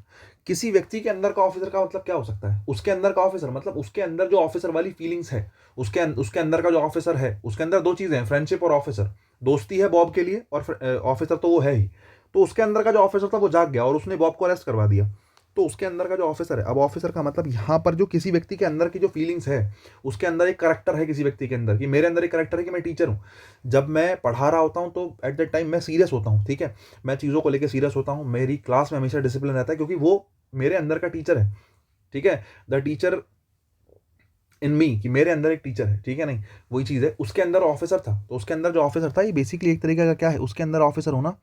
किसी व्यक्ति के अंदर का ऑफिसर का मतलब क्या हो सकता है, उसके अंदर का ऑफिसर मतलब उसके अंदर जो ऑफिसर वाली फीलिंग्स है, उसके अंदर का जो ऑफिसर है, उसके अंदर दो चीजें हैं, फ्रेंडशिप और ऑफिसर। दोस्ती है बॉब के लिए, और ऑफिसर तो वो है ही। तो उसके अंदर का जो ऑफिसर था वो जाग गया और उसने बॉब को अरेस्ट करवा दिया। तो उसके अंदर का जो ऑफिसर है, अब ऑफिसर का मतलब यहाँ पर जो किसी व्यक्ति के अंदर की जो फीलिंग्स है, उसके अंदर एक करेक्टर है किसी व्यक्ति के अंदर, कि मेरे अंदर एक करेक्टर है कि मैं टीचर हूँ। जब मैं पढ़ा रहा होता हूँ तो एट द टाइम मैं सीरियस होता हूँ, ठीक है, मैं चीज़ों को लेकर सीरियस होता हूँ, मेरी क्लास में हमेशा डिसिप्लिन रहता है, क्योंकि वो मेरे अंदर का टीचर है। ठीक है, द टीचर इन मी, कि मेरे अंदर एक टीचर है, ठीक है, नहीं वही चीज़ है। उसके अंदर ऑफिसर था, तो उसके अंदर जो ऑफिसर था, ये बेसिकली एक तरीके का क्या है, उसके अंदर ऑफिसर होना,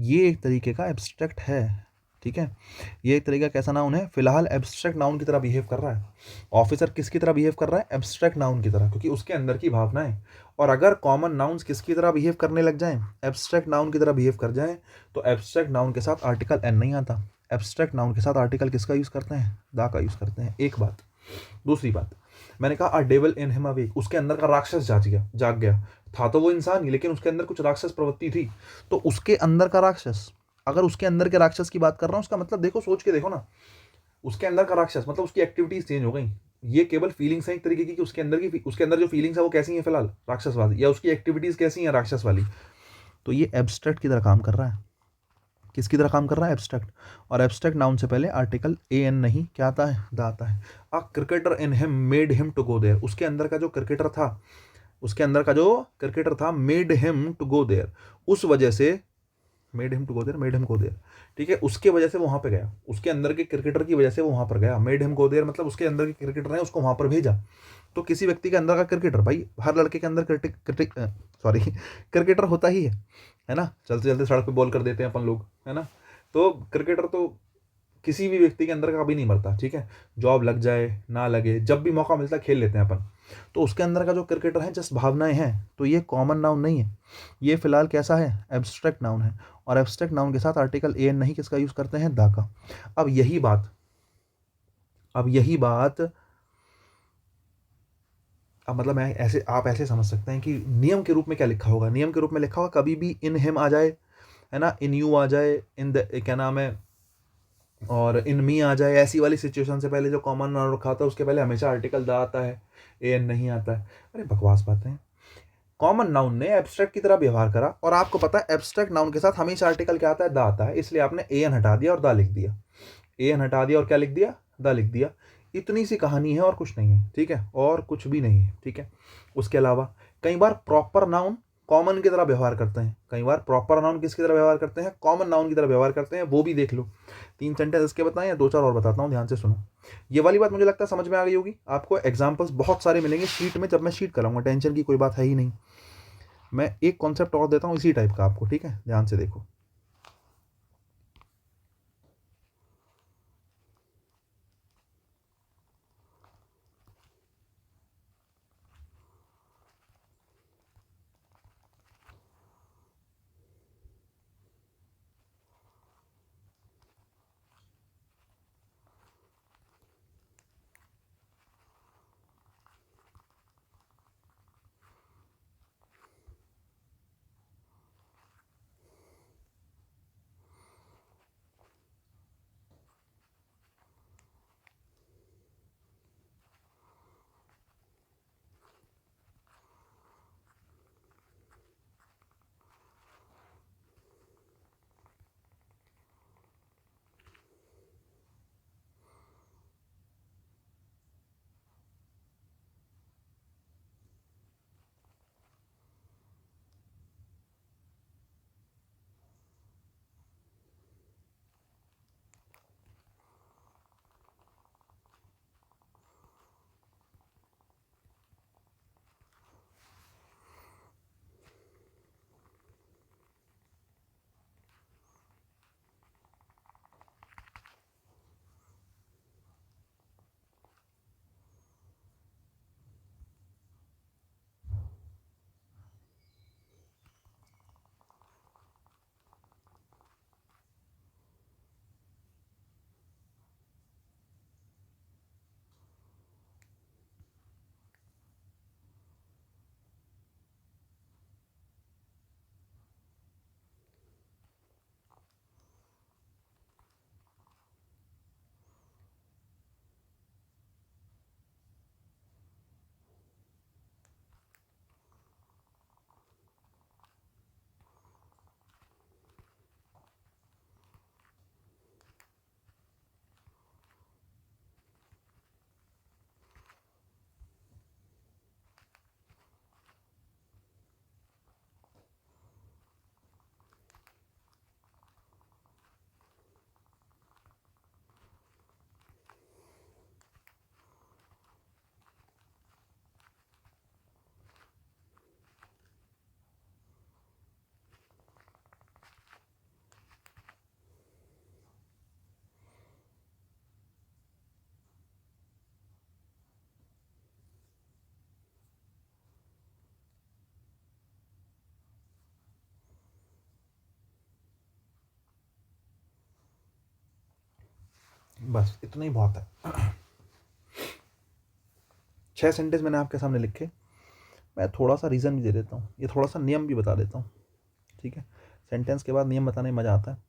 ये एक तरीके का एब्स्ट्रैक्ट है। ठीक है, ये एक तरीका कैसा नाउन है, फिलहाल एब्स्ट्रैक्ट नाउन की तरह बिहेव कर रहा है। ऑफिसर किसकी तरह बिहेव कर रहा है, एब्स्ट्रैक्ट नाउन की तरह, क्योंकि उसके अंदर की भावनाएं। और अगर कॉमन नाउन्स किसकी तरह बिहेव करने लग जाएं, एब्स्ट्रैक्ट नाउन की तरह बिहेव कर जाएं, तो एब्स्ट्रैक्ट नाउन के साथ आर्टिकल एन नहीं आता। एब्स्ट्रैक्ट नाउन के साथ आर्टिकल किसका यूज करते हैं, दा का यूज करते हैं। एक बात। दूसरी बात, मैंने कहा a devil in him awake, उसके अंदर का राक्षस जाग गया। था तो वो इंसान ही, लेकिन उसके अंदर कुछ राक्षस प्रवृत्ति थी। तो उसके अंदर का राक्षस, अगर उसके अंदर के राक्षस की बात कर रहा हूं, उसका मतलब देखो, सोच के देखो ना, उसके अंदर का राक्षस मतलब उसकी एक्टिविटीज चेंज हो गई। ये केवल फीलिंग्स है एक तरीके की, कि उसके अंदर जो फीलिंग्स है वो कैसी है फिलहाल, राक्षसवादी, या उसकी एक्टिविटीज कैसी है, राक्षस वाली। तो ये एब्स्ट्रैक्ट की तरह काम कर रहा है। किसकी तरह काम कर रहा है, एब्स्ट्रैक्ट। और एब्स्ट्रैक्ट नाउन से पहले आर्टिकल ए एन नहीं, क्या आता है, द आता है। A cricketer in him made him to go there, उसके अंदर का जो क्रिकेटर था, उसके अंदर का जो क्रिकेटर था, made him to go there, उस वजह से, made him to go there, made him go there, ठीक है, उसके वजह से वो वहां पे गया, उसके अंदर के क्रिकेटर की वजह से वो वहां पर गया। मेड हिम गो देयर मतलब उसके अंदर के क्रिकेटर ने उसको वहां पर भेजा। तो किसी व्यक्ति के अंदर का क्रिकेटर, भाई हर लड़के के अंदर क्रिटिक क्रिटिक सॉरी क्रिकेटर होता ही है ना, चलते चलते सड़क पे बॉल कर देते हैं अपन लोग, है ना। तो क्रिकेटर तो किसी भी व्यक्ति के अंदर का कभी नहीं मरता, ठीक है, जॉब लग जाए ना लगे, जब भी मौका मिलता है खेल लेते हैं अपन। तो उसके अंदर का जो क्रिकेटर है, जस्ट भावनाएं हैं, तो ये कॉमन नाउन नहीं है, ये फिलहाल कैसा है, एब्स्ट्रैक्ट नाउन है। और एब्स्ट्रैक्ट नाउन के साथ आर्टिकल ए एन नहीं, किसका यूज करते हैं, दा का। अब यही बात अब यही बात अब मतलब मैं ऐसे, आप ऐसे समझ सकते हैं कि नियम के रूप में क्या लिखा होगा, नियम के रूप में लिखा होगा कभी भी इन हिम आ जाए, है ना, इन यू आ जाए, इन द क्या नाम है, और इन मी आ जाए, ऐसी वाली सिचुएशन से पहले जो कॉमन नाउन रखा होता है उसके पहले हमेशा आर्टिकल दा आता है, ए एन नहीं आता है। अरे बकवास बातें हैं। कॉमन नाउन ने एब्स्ट्रैक्ट की तरह व्यवहार करा, और आपको पता है एब्स्ट्रैक्ट नाउन के साथ हमेशा आर्टिकल क्या आता है, दा आता है, इसलिए आपने ए एन हटा दिया और दा लिख दिया। ए एन हटा दिया और क्या लिख दिया, दा लिख दिया। इतनी सी कहानी है और कुछ नहीं है, ठीक है, और कुछ भी नहीं है, ठीक है। उसके अलावा कई बार प्रॉपर नाउन कॉमन की तरह व्यवहार करते हैं, कई बार प्रॉपर नाउन किसकी तरह व्यवहार करते हैं, कॉमन नाउन की तरह व्यवहार करते हैं, वो भी देख लो। 3 सेंटेंस इसके बताएं, या दो चार और बताता हूँ, ध्यान से सुनो। ये वाली बात मुझे लगता है समझ में आ गई होगी आपको, एग्जाम्पल्स बहुत सारे मिलेंगे शीट में, जब मैं शीट कराऊंगा, टेंशन की कोई बात है ही नहीं। मैं एक कॉन्सेप्ट और देता हूँ इसी टाइप का आपको, ठीक है, ध्यान से देखो। बस इतना ही बहुत है। 6 सेंटेंस मैंने आपके सामने लिखे, मैं थोड़ा सा रीज़न भी दे देता हूँ, ये थोड़ा सा नियम भी बता देता हूँ, ठीक है। सेंटेंस के बाद नियम बताने में मज़ा आता है।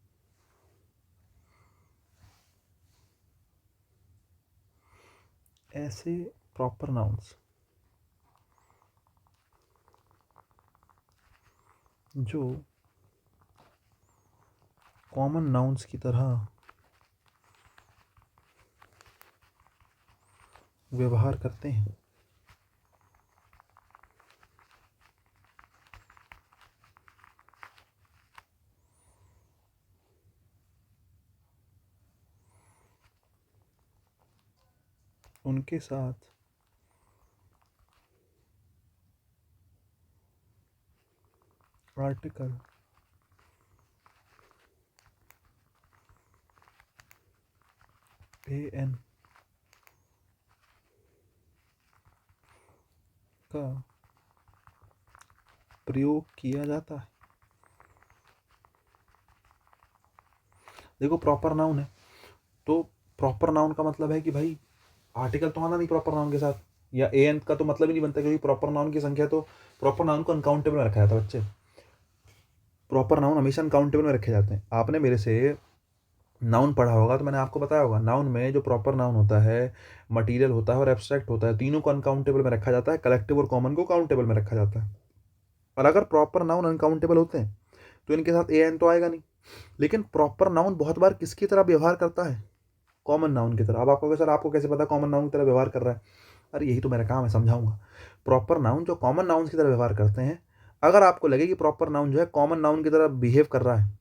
ऐसे प्रॉपर नाउन्स जो कॉमन नाउन्स की तरह व्यवहार करते हैं, उनके साथ आर्टिकल an का प्रयोग किया जाता है। देखो प्रॉपर नाउन है तो प्रॉपर नाउन का मतलब है कि भाई आर्टिकल तो आना नहीं प्रॉपर नाउन के साथ, या एन का तो मतलब ही नहीं बनता, क्योंकि प्रॉपर नाउन की संख्या तो प्रॉपर नाउन को अनकाउंटेबल में रखा जाता है बच्चे। प्रॉपर नाउन हमेशा अनकाउंटेबल में रखे जाते हैं। आपने मेरे से नाउन पढ़ा होगा तो मैंने आपको बताया होगा, नाउन में जो प्रॉपर नाउन होता है, मटीरियल होता है और एब्स्ट्रैक्ट होता है, तीनों को अनकाउंटेबल में रखा जाता है, कलेक्टिव और कॉमन को काउंटेबल में रखा जाता है। और अगर प्रॉपर नाउन अनकाउंटेबल होते हैं तो इनके साथ ए एन तो आएगा नहीं। लेकिन प्रॉपर नाउन बहुत बार किसकी तरह व्यवहार करता है? कॉमन नाउन की तरह। अब आपको सर आपको कैसे पता कॉमन नाउन की तरह व्यवहार कर रहा है? अरे यही तो मेरा काम है, समझाऊंगा। प्रॉपर नाउन जो कॉमन नाउन की तरह व्यवहार करते हैं, अगर आपको लगे कि प्रॉपर नाउन जो है कॉमन नाउन की तरह बिहेव कर रहा है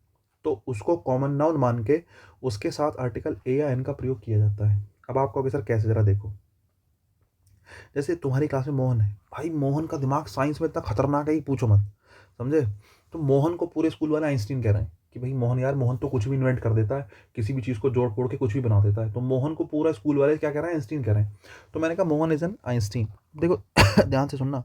तो उसको कॉमन नाउन मान के उसके साथ आर्टिकल ए या एन का प्रयोग किया जाता है। अब आपको अगर सर कैसे, जरा देखो। जैसे तुम्हारी क्लास में मोहन है, भाई मोहन का दिमाग साइंस में इतना खतरनाक है कि पूछो मत, समझे। तो मोहन को पूरे स्कूल वाले आइंस्टीन कह रहे हैं कि भाई मोहन, यार मोहन तो कुछ भी इन्वेंट कर देता है, किसी भी चीज़ को जोड़ फोड़ के कुछ भी बना देता है। तो मोहन को पूरा स्कूल वाले क्या कह रहे हैं? आइंस्टीन कह रहे हैं। तो मैंने कहा मोहन इज एन आइंस्टीन। देखो ध्यान से सुनना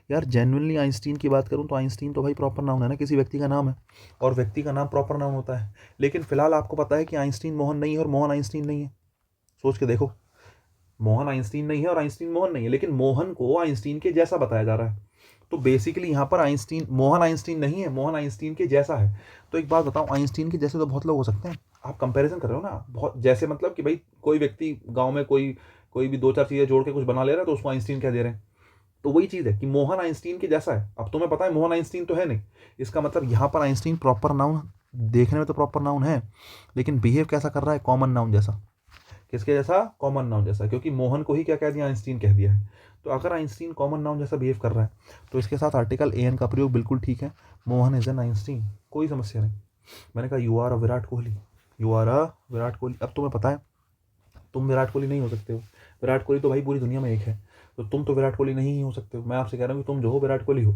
यार, जेन्युइनली आइंस्टीन की बात करूं तो आइंस्टीन तो भाई प्रॉपर नाउन है ना, किसी व्यक्ति का नाम है और व्यक्ति का नाम प्रॉपर नाउन होता है। लेकिन फिलहाल आपको पता है कि आइंस्टीन मोहन नहीं है और मोहन आइंस्टीन नहीं है। सोच के देखो, मोहन आइंस्टीन नहीं है और आइंस्टीन मोहन नहीं है, लेकिन मोहन को आइंस्टीन के जैसा बताया जा रहा है। तो बेसिकली यहाँ पर आइंस्टीन, मोहन आइंस्टीन नहीं है, मोहन आइंस्टीन के जैसा है। तो एक बात बताऊं, आइंस्टीन के जैसे तो बहुत लोग हो सकते हैं। आप कंपैरिजन कर रहे हो ना, बहुत जैसे मतलब कि भाई कोई व्यक्ति गांव में कोई कोई भी दो चार चीजें जोड़ के कुछ बना ले रहा है तो उसको आइंस्टीन कह दे रहे हैं। तो वही चीज़ है कि मोहन आइंस्टीन के जैसा है। अब तुम्हें पता है मोहन आइंस्टीन तो है नहीं, इसका मतलब यहाँ पर आइंस्टीन प्रॉपर नाउन, देखने में तो प्रॉपर नाउन है लेकिन बिहेव कैसा कर रहा है? कॉमन नाउन जैसा। किसके जैसा? कॉमन नाउन जैसा, क्योंकि मोहन को ही क्या कह दिया? आइंस्टीन कह दिया है। तो अगर आइंस्टीन कॉमन नाउन जैसा बिहेव कर रहा है तो इसके साथ आर्टिकल ए एन का प्रयोग बिल्कुल ठीक है। मोहन इज एन आइंस्टीन, कोई समस्या नहीं। मैंने कहा you are a Virat Kohli, you are a Virat Kohli. अब तुम्हें पता है तुम विराट कोहली नहीं हो सकते हो, विराट कोहली तो भाई पूरी दुनिया में एक है, तो तुम तो विराट कोहली नहीं हो सकते हो। मैं आपसे कह रहा हूँ कि तुम जो हो विराट कोहली हो।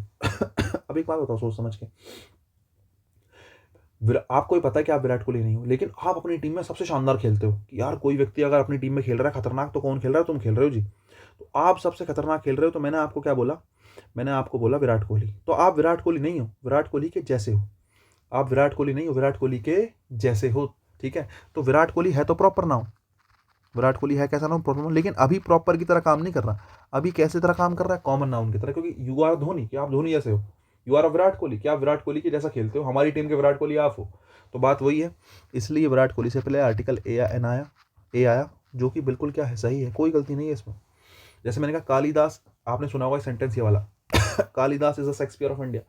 अब एक बात बताओ सोच समझ के, आपको ही पता है कि आप विराट कोहली नहीं हो, लेकिन आप अपनी टीम में सबसे शानदार खेलते हो कि यार कोई व्यक्ति अगर अपनी टीम में खेल रहा है खतरनाक, तो कौन खेल रहा है? तुम खेल रहे हो जी। तो आप सबसे खतरनाक खेल रहे हो, तो मैंने आपको क्या बोला? मैंने आपको बोला विराट कोहली। तो आप विराट कोहली नहीं हो, विराट कोहली के जैसे हो। आप विराट कोहली नहीं हो, विराट कोहली के जैसे हो, ठीक है। तो विराट कोहली है तो प्रॉपर नाउन, विराट कोहली है कैसा नाउन? Proper noun. लेकिन अभी प्रॉपर की तरह काम नहीं कर रहा, अभी कैसे तरह काम कर रहा है? कॉमन नाउन की तरह। क्योंकि यू आर धोनी, क्या आप धोनी जैसे हो? यू आर विराट कोहली, क्या आप विराट कोहली के जैसा खेलते हो? हमारी टीम के विराट कोहली आप हो। तो बात वही है, इसलिए विराट कोहली से पहले आर्टिकल ए या एन आया, ए आया, जो कि बिल्कुल क्या है, सही है, कोई गलती नहीं है इसमें। जैसे मैंने कहा कालिदास, आपने सुना होगा सेंटेंस ये वाला, Kalidas is the Shakespeare of India,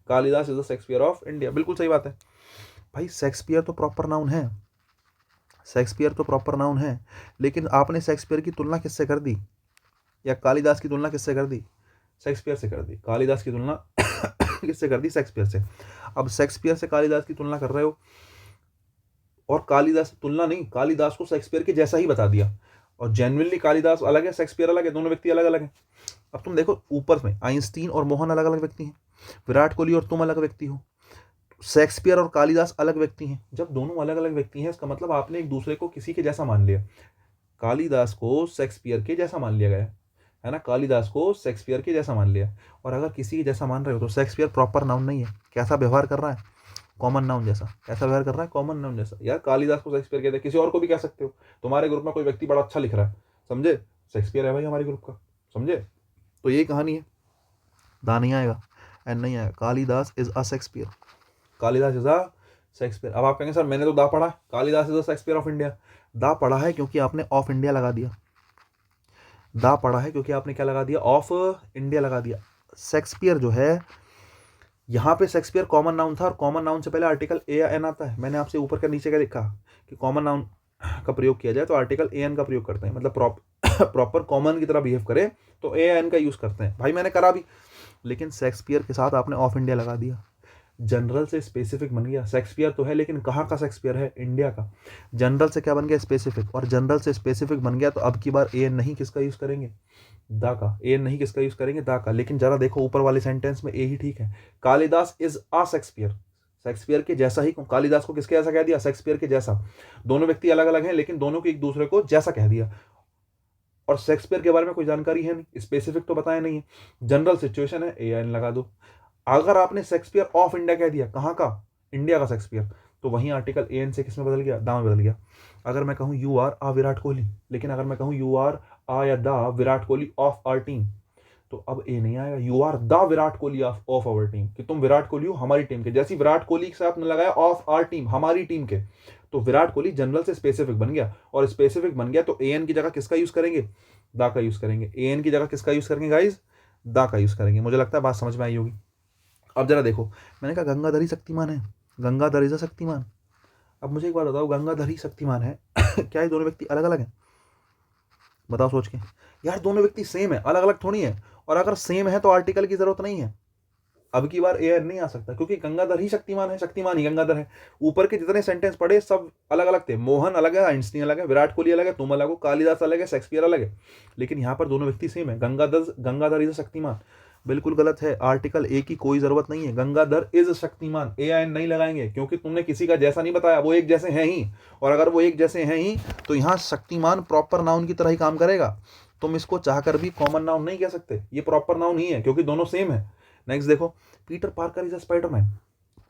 Kalidas is the Shakespeare of India. बिल्कुल सही बात है भाई, शेक्सपियर तो प्रॉपर नाउन है, शेक्सपियर तो प्रॉपर नाउन है। लेकिन आपने शेक्सपियर की तुलना किससे कर दी, या कालिदास की तुलना किससे कर दी? शेक्सपियर से कर दी। कालिदास की तुलना किससे कर दी? शेक्सपियर से। अब शेक्सपियर से कालिदास की तुलना कर रहे हो, और कालिदास तुलना नहीं, कालिदास को शेक्सपियर के जैसा ही बता दिया। और जेन्युइनली कालिदास अलग है, शेक्सपियर अलग है, दोनों व्यक्ति अलग अलग हैं। अब तुम देखो ऊपर में आइंस्टीन और मोहन अलग अलग व्यक्ति हैं, विराट कोहली और तुम अलग व्यक्ति हो, शेक्सपियर और कालिदास अलग व्यक्ति हैं। जब दोनों अलग अलग व्यक्ति हैं, इसका मतलब आपने एक दूसरे को किसी के जैसा मान लिया। कालिदास को शेक्सपियर के जैसा मान लिया गया है ना, कालिदास को शेक्सपियर के जैसा मान लिया। और अगर किसी के जैसा मान रहे हो तो शेक्सपियर प्रॉपर नाउन नहीं है, कैसा व्यवहार कर रहा है? कॉमन नाउन जैसा। कैसा व्यवहार कर रहा है? कॉमन नाउन जैसा। यार कालिदास को शेक्सपियर कहते हैं, किसी और को भी कह सकते हो। तुम्हारे ग्रुप में कोई व्यक्ति बड़ा अच्छा लिख रहा है, समझे, शेक्सपियर है भाई हमारे ग्रुप का, समझे। तो यही कहानी है। दा नहीं आएगा, एन नहीं आएगा। Kalidas is a Shakespeare, Kalidas is a Shakespeare. अब आप कहेंगे सर मैंने तो दा पढ़ा, Kalidas is a Shakespeare of India. दा पढ़ा है क्योंकि आपने ऑफ इंडिया लगा दिया। दा पढ़ा है क्योंकि आपने क्या लगा दिया? ऑफ इंडिया लगा दिया। शेक्सपियर जो है, यहाँ पे शेक्सपियर कॉमन नाउन था, और कॉमन नाउन से पहले आर्टिकल ए या एन आता है। मैंने आपसे ऊपर का नीचे का लिखा कि कॉमन नाउन का प्रयोग किया जाए तो आर्टिकल ए एन का प्रयोग करते हैं, मतलब प्रॉपर कॉमन की तरह बिहेव करे तो ए एन का यूज करते हैं। भाई मैंने करा भी, लेकिन शेक्सपियर के साथ आपने ऑफ इंडिया लगा दिया, जनरल से स्पेसिफिक बन गया। शेक्सपियर तो है लेकिन कहाँ का शेक्सपियर है? इंडिया का। जनरल से क्या बन गया? स्पेसिफिक। और जनरल से स्पेसिफिक बन गया तो अब की बार ए एन नहीं किसका यूज करेंगे? दा का। ए एन नहीं किसका यूज करेंगे? दा का। लेकिन जरा देखो ऊपर वाले सेंटेंस में ए ही ठीक है। Kalidas is a Shakespeare, Shakespeare के जैसा ही। कालिदास को किसके जैसा कह दिया? शेक्सपियर के जैसा। दोनों व्यक्ति अलग अलग हैं लेकिन दोनों को एक दूसरे को जैसा कह दिया। और शेक्सपियर के बारे में कोई जानकारी है नहीं, स्पेसिफिक तो बताया नहीं है। जनरल सिचुएशन है, ए एन लगा दो। अगर आपने शेक्सपियर ऑफ इंडिया कह दिया, कहाँ का? इंडिया का शेक्सपियर, तो वहीं आर्टिकल ए एन से किस में बदल गया? दा में बदल गया। अगर मैं कहूँ you are a Virat Kohli, लेकिन अगर मैं कहूँ यू आर आ या the Virat Kohli of our team, तो अब ए नहीं आएगा। You are the Virat Kohli of our team, कि तुम विराट कोहली हो हमारी टीम के। जैसी विराट कोहली से आपने लगाया ऑफ आवर टीम, हमारी टीम के, तो विराट कोहली जनरल से स्पेसिफिक बन गया। और स्पेसिफिक बन गया तो ए एन की जगह किसका यूज करेंगे? दा का यूज करेंगे। ए एन की जगह किसका यूज करेंगे गाइज? दा का यूज करेंगे। मुझे लगता है बात समझ में आई होगी। अब जरा देखो, मैंने कहा गंगाधर ही शक्तिमान है, गंगाधर इज अ शक्तिमान। अब मुझे एक बात बताओ, गंगाधर ही शक्तिमान है क्या ये दोनों व्यक्ति अलग अलग हैं? बताओ सोच के। यार दोनों व्यक्ति सेम है, अलग अलग थोड़ी है। और अगर सेम है तो आर्टिकल की जरूरत नहीं है। अब की बार एयर नहीं आ सकता क्योंकि गंगाधर ही शक्तिमान है, शक्तिमान ही गंगाधर है। ऊपर के जितने सेंटेंस पढ़े सब अलग अलग थे। मोहन अलग है, आइंस्टीन अलग है, विराट कोहली अलग है, तुम अलग हो, कालिदास अलग है, शेक्सपियर अलग है। लेकिन यहाँ पर दोनों व्यक्ति सेम है। गंगाधर इज शक्तिमान, बिल्कुल गलत है। आर्टिकल ए की कोई जरूरत नहीं है। गंगाधर इज शक्तिमान, ए आई नहीं लगाएंगे क्योंकि तुमने किसी का जैसा नहीं बताया, वो एक जैसे हैं ही। और अगर वो एक जैसे हैं ही तो यहाँ शक्तिमान प्रॉपर नाउन की तरह ही काम करेगा। तुम इसको चाहकर भी कॉमन नाउन नहीं कह सकते, ये प्रॉपर नाउन ही है क्योंकि दोनों सेम है। नेक्स्ट देखो, Peter Parker is a Spiderman.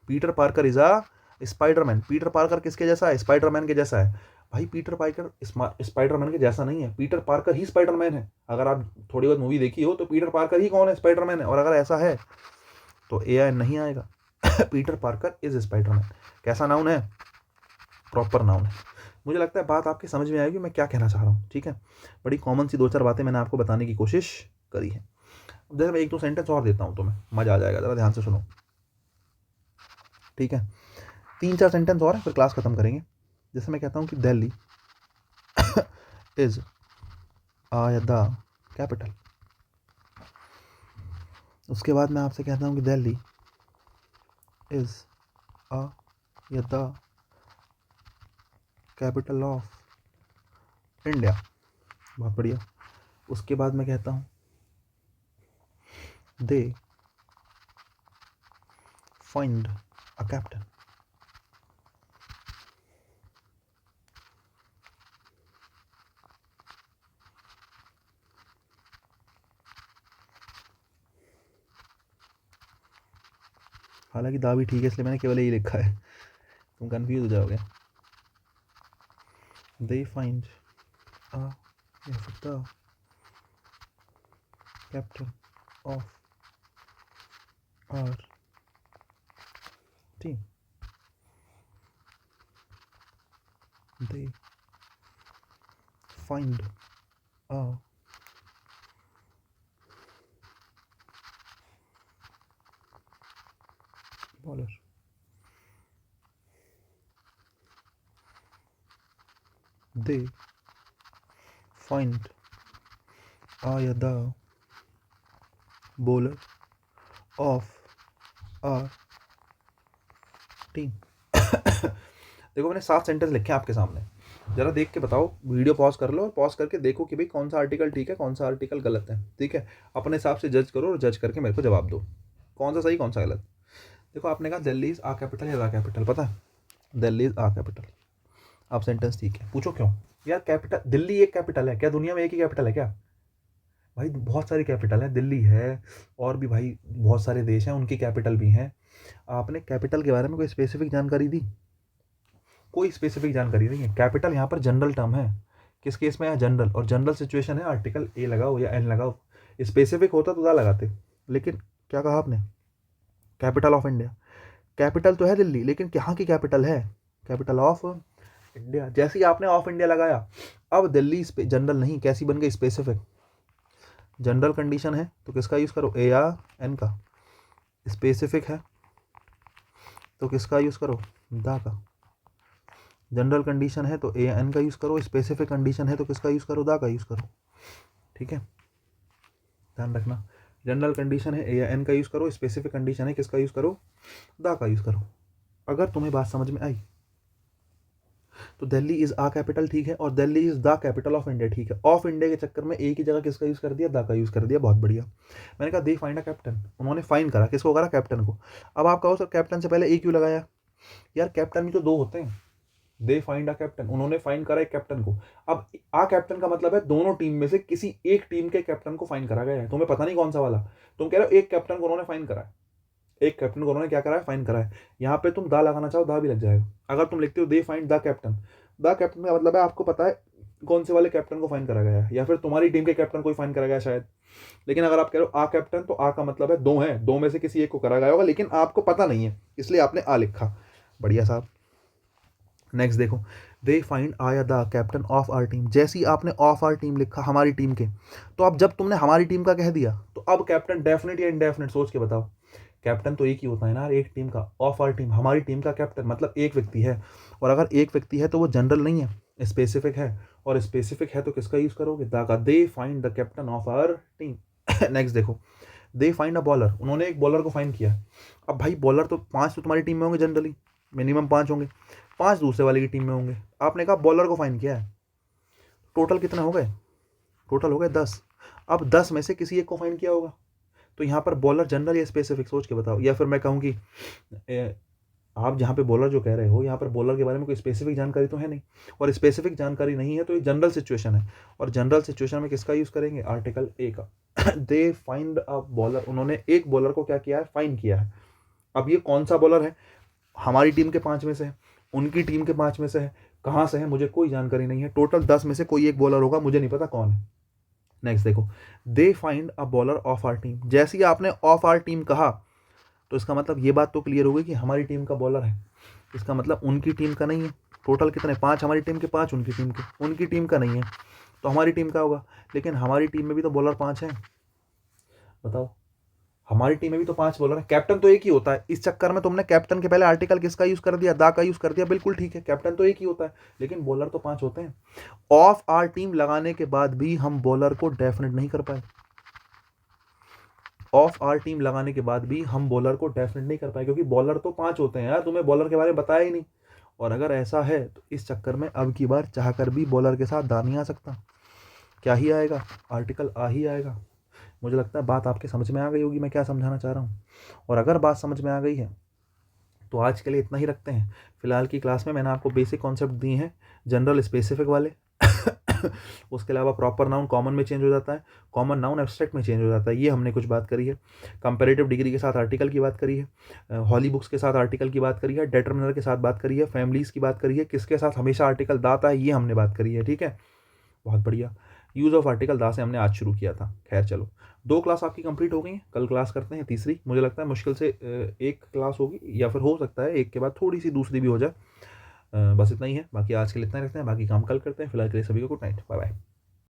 Peter Parker is a Spiderman. Peter Parker किसके जैसा है? स्पाइडरमैन के जैसा है। भाई पीटर पार्कर स्पाइडरमैन के जैसा नहीं है, पीटर पार्कर ही स्पाइडरमैन है। अगर आप थोड़ी बहुत मूवी देखी हो तो पीटर पार्कर ही कौन है? स्पाइडरमैन है। और अगर ऐसा है तो ए आई नहीं आएगा पीटर पार्कर इज स्पाइडरमैन। कैसा नाउन है? प्रॉपर नाउन है। मुझे लगता है बात आपकी समझ में आएगी मैं क्या कहना चाह रहा हूँ, ठीक है। बड़ी कॉमन सी दो चार बातें मैंने आपको बताने की कोशिश करी है। अब जैसे मैं एक दो सेंटेंस और देता हूँ तुम्हें, मजा आ जाएगा, जरा ध्यान से सुनो, ठीक है। 3-4 सेंटेंस और है फिर क्लास खत्म करेंगे। जैसे मैं कहता हूँ कि दिल्ली इज द कैपिटल। उसके बाद मैं आपसे कहता हूँ कि Delhi is the capital of India. बहुत बढ़िया। उसके बाद मैं कहता हूँ दे फाइंड अ कैप्टन। हालांकि दा भी ठीक है इसलिए मैंने केवल यही लिखा है, तुम कंफ्यूज हो जाओगे। They find the captain of our team. They find a bowler. They find the bowler of our team। देखो मैंने 7 सेंटेंस लिखे आपके सामने, जरा देख के बताओ। वीडियो पॉज कर लो और पॉज करके देखो कि भाई कौन सा आर्टिकल ठीक है, कौन सा आर्टिकल गलत है, ठीक है। अपने हिसाब से जज करो और जज करके मेरे को जवाब दो कौन सा सही कौन सा गलत। देखो आपने कहा दिल्ली इज आ कैपिटल या द कैपिटल, पता है दिल्ली इज आ कैपिटल। आप सेंटेंस ठीक है, पूछो क्यों? यार कैपिटल, दिल्ली एक कैपिटल है क्या? दुनिया में एक ही कैपिटल है क्या? भाई बहुत सारी कैपिटल है, दिल्ली है और भी भाई बहुत सारे देश हैं उनकी कैपिटल भी हैं। आपने कैपिटल के बारे में कोई स्पेसिफिक जानकारी दी? कोई स्पेसिफिक जानकारी नहीं है। कैपिटल यहाँ पर जनरल टर्म है, किस केस में है? जनरल, और जनरल सिचुएशन है, आर्टिकल ए लगाओ या एन लगाओ। स्पेसिफिक होता तो दा लगाते, लेकिन क्या कहा आपने? Capital of India. कैपिटल तो है दिल्ली, लेकिन कहाँ की कैपिटल है? Capital of India. जैसे ही आपने ऑफ इंडिया लगाया, अब दिल्ली जनरल नहीं, कैसी बन गई? स्पेसिफिक। जनरल कंडीशन है तो किसका यूज़ करो? ए या एन का। स्पेसिफिक है तो किसका यूज़ करो? दा का। जनरल कंडीशन है तो ए या एन का यूज़ करो, स्पेसिफिक कंडीशन है तो किसका यूज़ करो? दा का यूज़ करो। ठीक है, ध्यान रखना। जनरल कंडीशन है ए या एन का यूज़ करो, स्पेसिफिक कंडीशन है किसका यूज़ करो? दा का यूज़ करो। अगर तुम्हें बात समझ में आई तो दिल्ली इज आ कैपिटल, ठीक है, और Delhi is the capital of India, ठीक है। ऑफ इंडिया के चक्कर में एक ही जगह किसका यूज़ कर दिया? दा का यूज़ कर दिया। बहुत बढ़िया। मैंने कहा दे फाइंड अ कैप्टन, उन्होंने फाइन करा, किसको करा? कैप्टन को। अब आप कहो सर कैप्टन से पहले ए क्यों लगाया? यार कैप्टन भी तो दो होते हैं। दे फाइंड अ कैप्टन, उन्होंने फाइन करा एक कैप्टन को। अब आ कैप्टन का मतलब है दोनों टीम में से किसी एक टीम के कैप्टन को फाइन करा गया है, तुम्हें पता नहीं कौन सा वाला। तुम कह रहे हो एक कैप्टन को उन्होंने फाइन करा है, एक कैप्टन को उन्होंने क्या करा है? फाइन करा है। यहाँ पे तुम दा लगाना चाहो, दा भी लग जाएगा। अगर तुम लिखते हो दे find the captain, the captain का मतलब है आपको पता है कौन से वाले कैप्टन को फाइन करा गया है, या फिर तुम्हारी टीम के कैप्टन को फाइन करा गया शायद। लेकिन अगर आप कह रहे हो आ कैप्टन, तो आ का मतलब है दो है, दो में से किसी एक को करा गया होगा, लेकिन आपको पता नहीं है, इसलिए आपने आ लिखा। बढ़िया साहब। नेक्स्ट देखो, दे फाइंड आया the captain of our team. जैसे ही आपने ऑफ आर टीम लिखा, हमारी टीम के, तो अब जब तुमने हमारी टीम का कह दिया, तो अब कैप्टन डेफिनेट या इनडेफिनेट? सोच के बताओ। कैप्टन तो एक ही होता है ना एक टीम का। ऑफ आर टीम, हमारी टीम का कैप्टन मतलब एक व्यक्ति है, और अगर एक व्यक्ति है तो वो जनरल नहीं है, स्पेसिफिक है, और स्पेसिफिक है तो किसका यूज करोगे? द का। They find the captain of our team. Next देखो, दे फाइंड अ बॉलर, उन्होंने एक बॉलर को फाइन किया। अब भाई बॉलर तो 5 तो तुम्हारी टीम में होंगे जनरली, मिनिमम 5 होंगे, 5 दूसरे वाले की टीम में होंगे। आपने कहा बॉलर को फाइन किया है, टोटल कितने हो गए? टोटल हो गए 10। अब 10 में से किसी एक को फाइन किया होगा, तो यहाँ पर बॉलर जनरल या स्पेसिफिक? सोच के बताओ। या फिर मैं कहूँ कि आप जहाँ पे बॉलर जो कह रहे हो, यहाँ पर बॉलर के बारे में कोई स्पेसिफिक जानकारी तो है नहीं, और स्पेसिफिक जानकारी नहीं है तो ये जनरल सिचुएशन है, और जनरल सिचुएशन में किसका यूज़ करेंगे? आर्टिकल ए का। दे फाइंड अ बॉलर, उन्होंने एक बॉलर को क्या किया है? फाइन किया है। अब ये कौन सा बॉलर है? हमारी टीम के 5 में से है, उनकी टीम के 5 में से है, कहाँ से है मुझे कोई जानकारी नहीं है। टोटल 10 में से कोई एक बॉलर होगा, मुझे नहीं पता कौन है। नेक्स्ट देखो, they find a bowler of our team. जैसे ही आपने ऑफ आर टीम कहा, तो इसका मतलब ये बात तो क्लियर हो गई कि हमारी टीम का बॉलर है, इसका मतलब उनकी टीम का नहीं है। टोटल कितने? 5 हमारी टीम के, 5 उनकी टीम के, उनकी टीम का नहीं है तो हमारी टीम का होगा। लेकिन हमारी टीम में भी तो बॉलर 5 हैं, बताओ। हमारी टीम में भी तो 5 बॉलर हैं, कैप्टन तो एक ही होता है। इस चक्कर में तुमने कैप्टन के पहले आर्टिकल किसका यूज कर दिया? दा का यूज कर दिया। बिल्कुल ठीक है, कैप्टन तो एक ही होता है, लेकिन बॉलर तो 5 होते हैं। ऑफ आर टीम लगाने के बाद भी हम बॉलर को डेफिनेट नहीं कर पाए। ऑफ आर टीम लगाने के बाद भी हम बॉलर को डेफिनेट नहीं कर पाए, क्योंकि बॉलर तो 5 होते हैं यार, तुम्हें बॉलर के बारे में बताया ही नहीं। और अगर ऐसा है तो इस चक्कर में अब की बार चाहकर भी बॉलर के साथ दा नहीं आ सकता। क्या ही आएगा? आर्टिकल आ ही आएगा। मुझे लगता है बात आपके समझ में आ गई होगी मैं क्या समझाना चाह रहा हूँ। और अगर बात समझ में आ गई है तो आज के लिए इतना ही रखते हैं। फिलहाल की क्लास में मैंने आपको बेसिक कॉन्सेप्ट दिए हैं, जनरल स्पेसिफिक वाले। उसके अलावा प्रॉपर नाउन कॉमन में चेंज हो जाता है, कॉमन नाउन एब्स्ट्रैक्ट में चेंज हो जाता है, ये हमने कुछ बात करी है। कंपैरेटिव डिग्री के साथ आर्टिकल की बात करी है, हॉली बुक्स के साथ आर्टिकल की बात करी है, डिटरमिनर के साथ बात करी है, फैमिलीज़ की बात करी है, किसके साथ हमेशा आर्टिकल दा आता है ये हमने बात करी है। ठीक है, बहुत बढ़िया। यूज़ ऑफ आर्टिकल दा से हमने आज शुरू किया था। खैर चलो, 2 क्लास आपकी कंप्लीट हो गई हैं, कल क्लास करते हैं तीसरी। मुझे लगता है मुश्किल से एक क्लास होगी, या फिर हो सकता है एक के बाद थोड़ी सी दूसरी भी हो जाए। बस इतना ही है, बाकी आज के लिए इतना ही रखते हैं, बाकी काम कल करते हैं। फिलहाल के लिए सभी को गुड नाइट, बाय बाय।